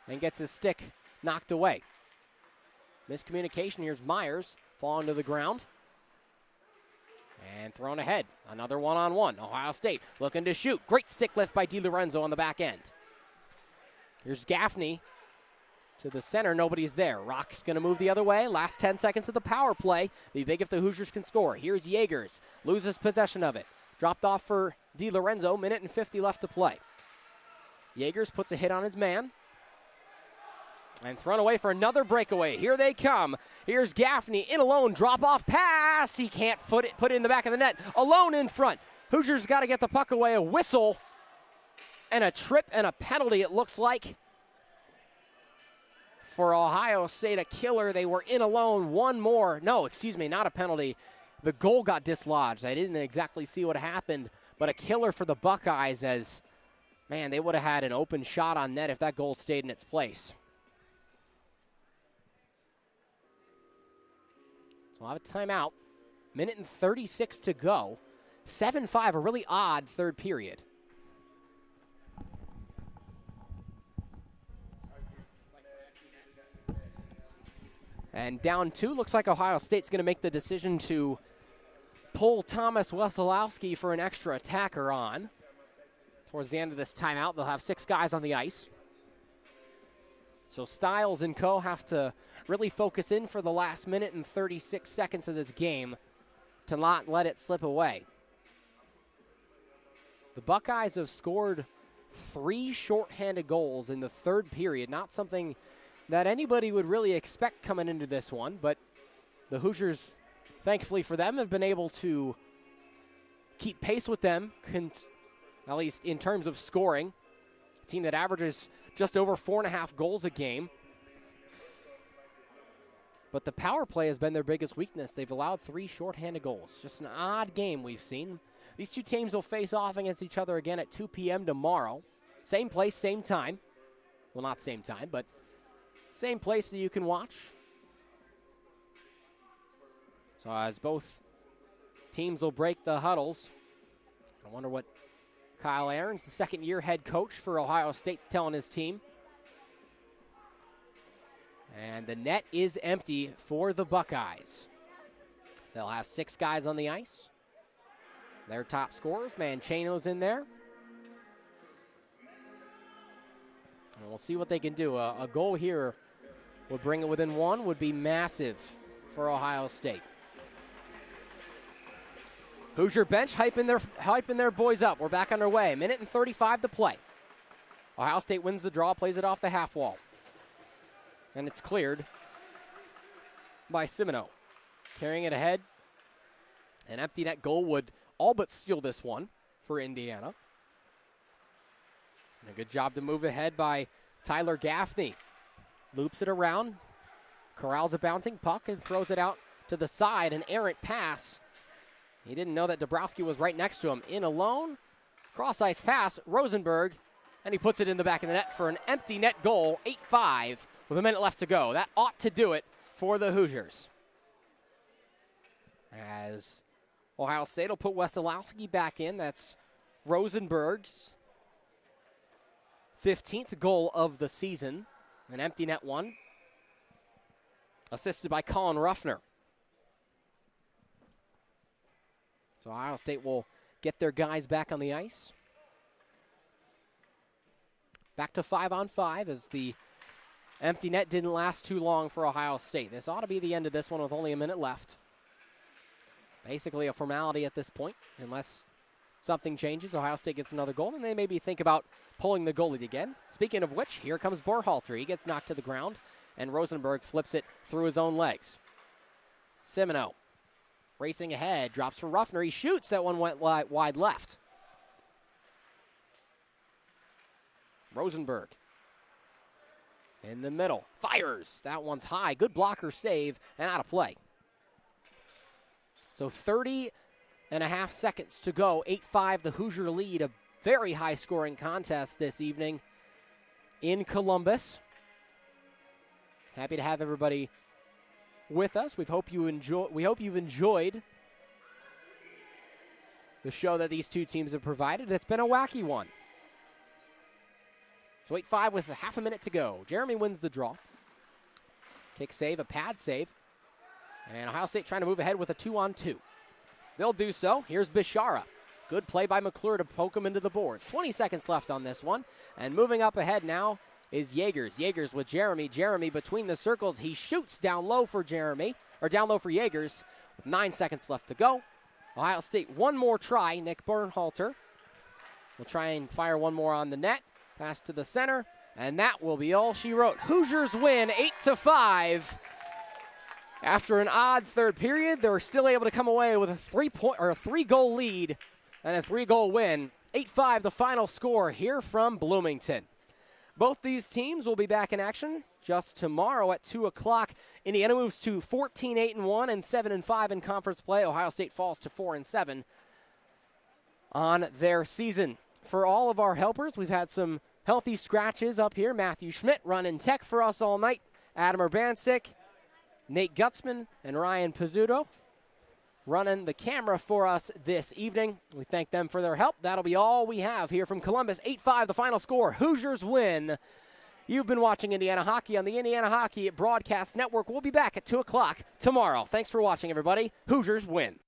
And gets his stick knocked away. Miscommunication. Here's Myers falling to the ground. And thrown ahead. Another one-on-one. Ohio State looking to shoot. Great stick lift by DiLorenzo on the back end. Here's Gaffney to the center. Nobody's there. Rock's going to move the other way. Last 10 seconds of the power play. Be big if the Hoosiers can score. Here's Yeagers. Loses possession of it. Dropped off for DiLorenzo. Minute and 50 left to play. Yeagers puts a hit on his man. And thrown away for another breakaway. Here they come. Here's Gaffney in alone. Drop-off pass. He can't put it in the back of the net. Alone in front. Hoosiers got to get the puck away. A whistle and a trip and a penalty, it looks like. For Ohio State, a killer. They were in alone. One more. No, excuse me, not a penalty. The goal got dislodged. I didn't exactly see what happened, but a killer for the Buckeyes as, man, they would have had an open shot on net if that goal stayed in its place. We'll have a timeout. Minute and 36 to go. 7-5, a really odd third period. And down 2, looks like Ohio State's going to make the decision to pull Thomas Wesolowski for an extra attacker on. Towards the end of this timeout, they'll have 6 guys on the ice. So Stiles and co have to really focus in for the last minute and 36 seconds of this game to not let it slip away. The Buckeyes have scored 3 shorthanded goals in the third period, not something that anybody would really expect coming into this one, but the Hoosiers, thankfully for them, have been able to keep pace with them, at least in terms of scoring. A team that averages just over 4.5 goals a game. But the power play has been their biggest weakness. They've allowed 3 shorthanded goals. Just an odd game we've seen. These two teams will face off against each other again at 2 p.m. tomorrow. Same place, same time. Well, not same time, but same place that you can watch. So as both teams will break the huddles, I wonder what Kyle Ahrens, the second-year head coach for Ohio State, telling his team. And the net is empty for the Buckeyes. They'll have 6 guys on the ice. Their top scorers, Mancheno's in there. And we'll see what they can do. A goal here would bring it within 1, would be massive for Ohio State. Hoosier bench hyping their boys up. We're back underway. Minute and 35 to play. Ohio State wins the draw, plays it off the half wall. And it's cleared by Simoneau. Carrying it ahead. An empty net goal would all but steal this one for Indiana. And a good job to move ahead by Tyler Gaffney. Loops it around, corrals a bouncing puck, and throws it out to the side. An errant pass. He didn't know that Dabrowski was right next to him. In alone, cross-ice pass, Rosenberg, and he puts it in the back of the net for an empty net goal, 8-5, with a minute left to go. That ought to do it for the Hoosiers. As Ohio State will put Wesolowski back in. That's Rosenberg's 15th goal of the season. An empty net one. Assisted by Colin Ruffner. So Ohio State will get their guys back on the ice. Back to 5-on-5 as the empty net didn't last too long for Ohio State. This ought to be the end of this one with only a minute left. Basically a formality at this point, unless something changes. Ohio State gets another goal, and they maybe think about pulling the goalie again. Speaking of which, here comes Borhalter. He gets knocked to the ground, and Rosenberg flips it through his own legs. Simoneau racing ahead, drops for Ruffner. He shoots. That one went wide left. Rosenberg in the middle. Fires. That one's high. Good blocker save, and out of play. So 30.5 seconds to go. 8-5, the Hoosier lead. A very high-scoring contest this evening in Columbus. Happy to have everybody with us. We hope you've enjoyed the show that these two teams have provided. It's been a wacky one. So 8-5 with a half a minute to go. Jeremy wins the draw. Kick save, a pad save. And Ohio State trying to move ahead with a 2-on-2. They'll do so. Here's Bishara. Good play by McClure to poke him into the boards. 20 seconds left on this one. And moving up ahead now is Yeagers. Yeagers with Jeremy. Jeremy between the circles. He shoots down low for Jeremy, or down low for Yeagers with 9 seconds left to go. Ohio State, one more try. Nick Bernhalter will try and fire one more on the net. Pass to the center, and that will be all she wrote. Hoosiers win 8-5. After an odd third period, they were still able to come away with a 3-goal lead and a 3-goal win. 8-5 the final score here from Bloomington. Both these teams will be back in action just tomorrow at 2 o'clock. Indiana moves to 14-8-1 and 7-5 in conference play. Ohio State falls to 4-7 on their season. For all of our helpers, we've had some healthy scratches up here. Matthew Schmidt running tech for us all night. Adam Urbancic, Nate Gutzman, and Ryan Pizzuto running the camera for us this evening. We thank them for their help. That'll be all we have here from Columbus. 8-5 the final score. Hoosiers win. You've been watching Indiana Hockey on the Indiana Hockey Broadcast Network. We'll be back at 2 o'clock tomorrow. Thanks for watching, everybody. Hoosiers win.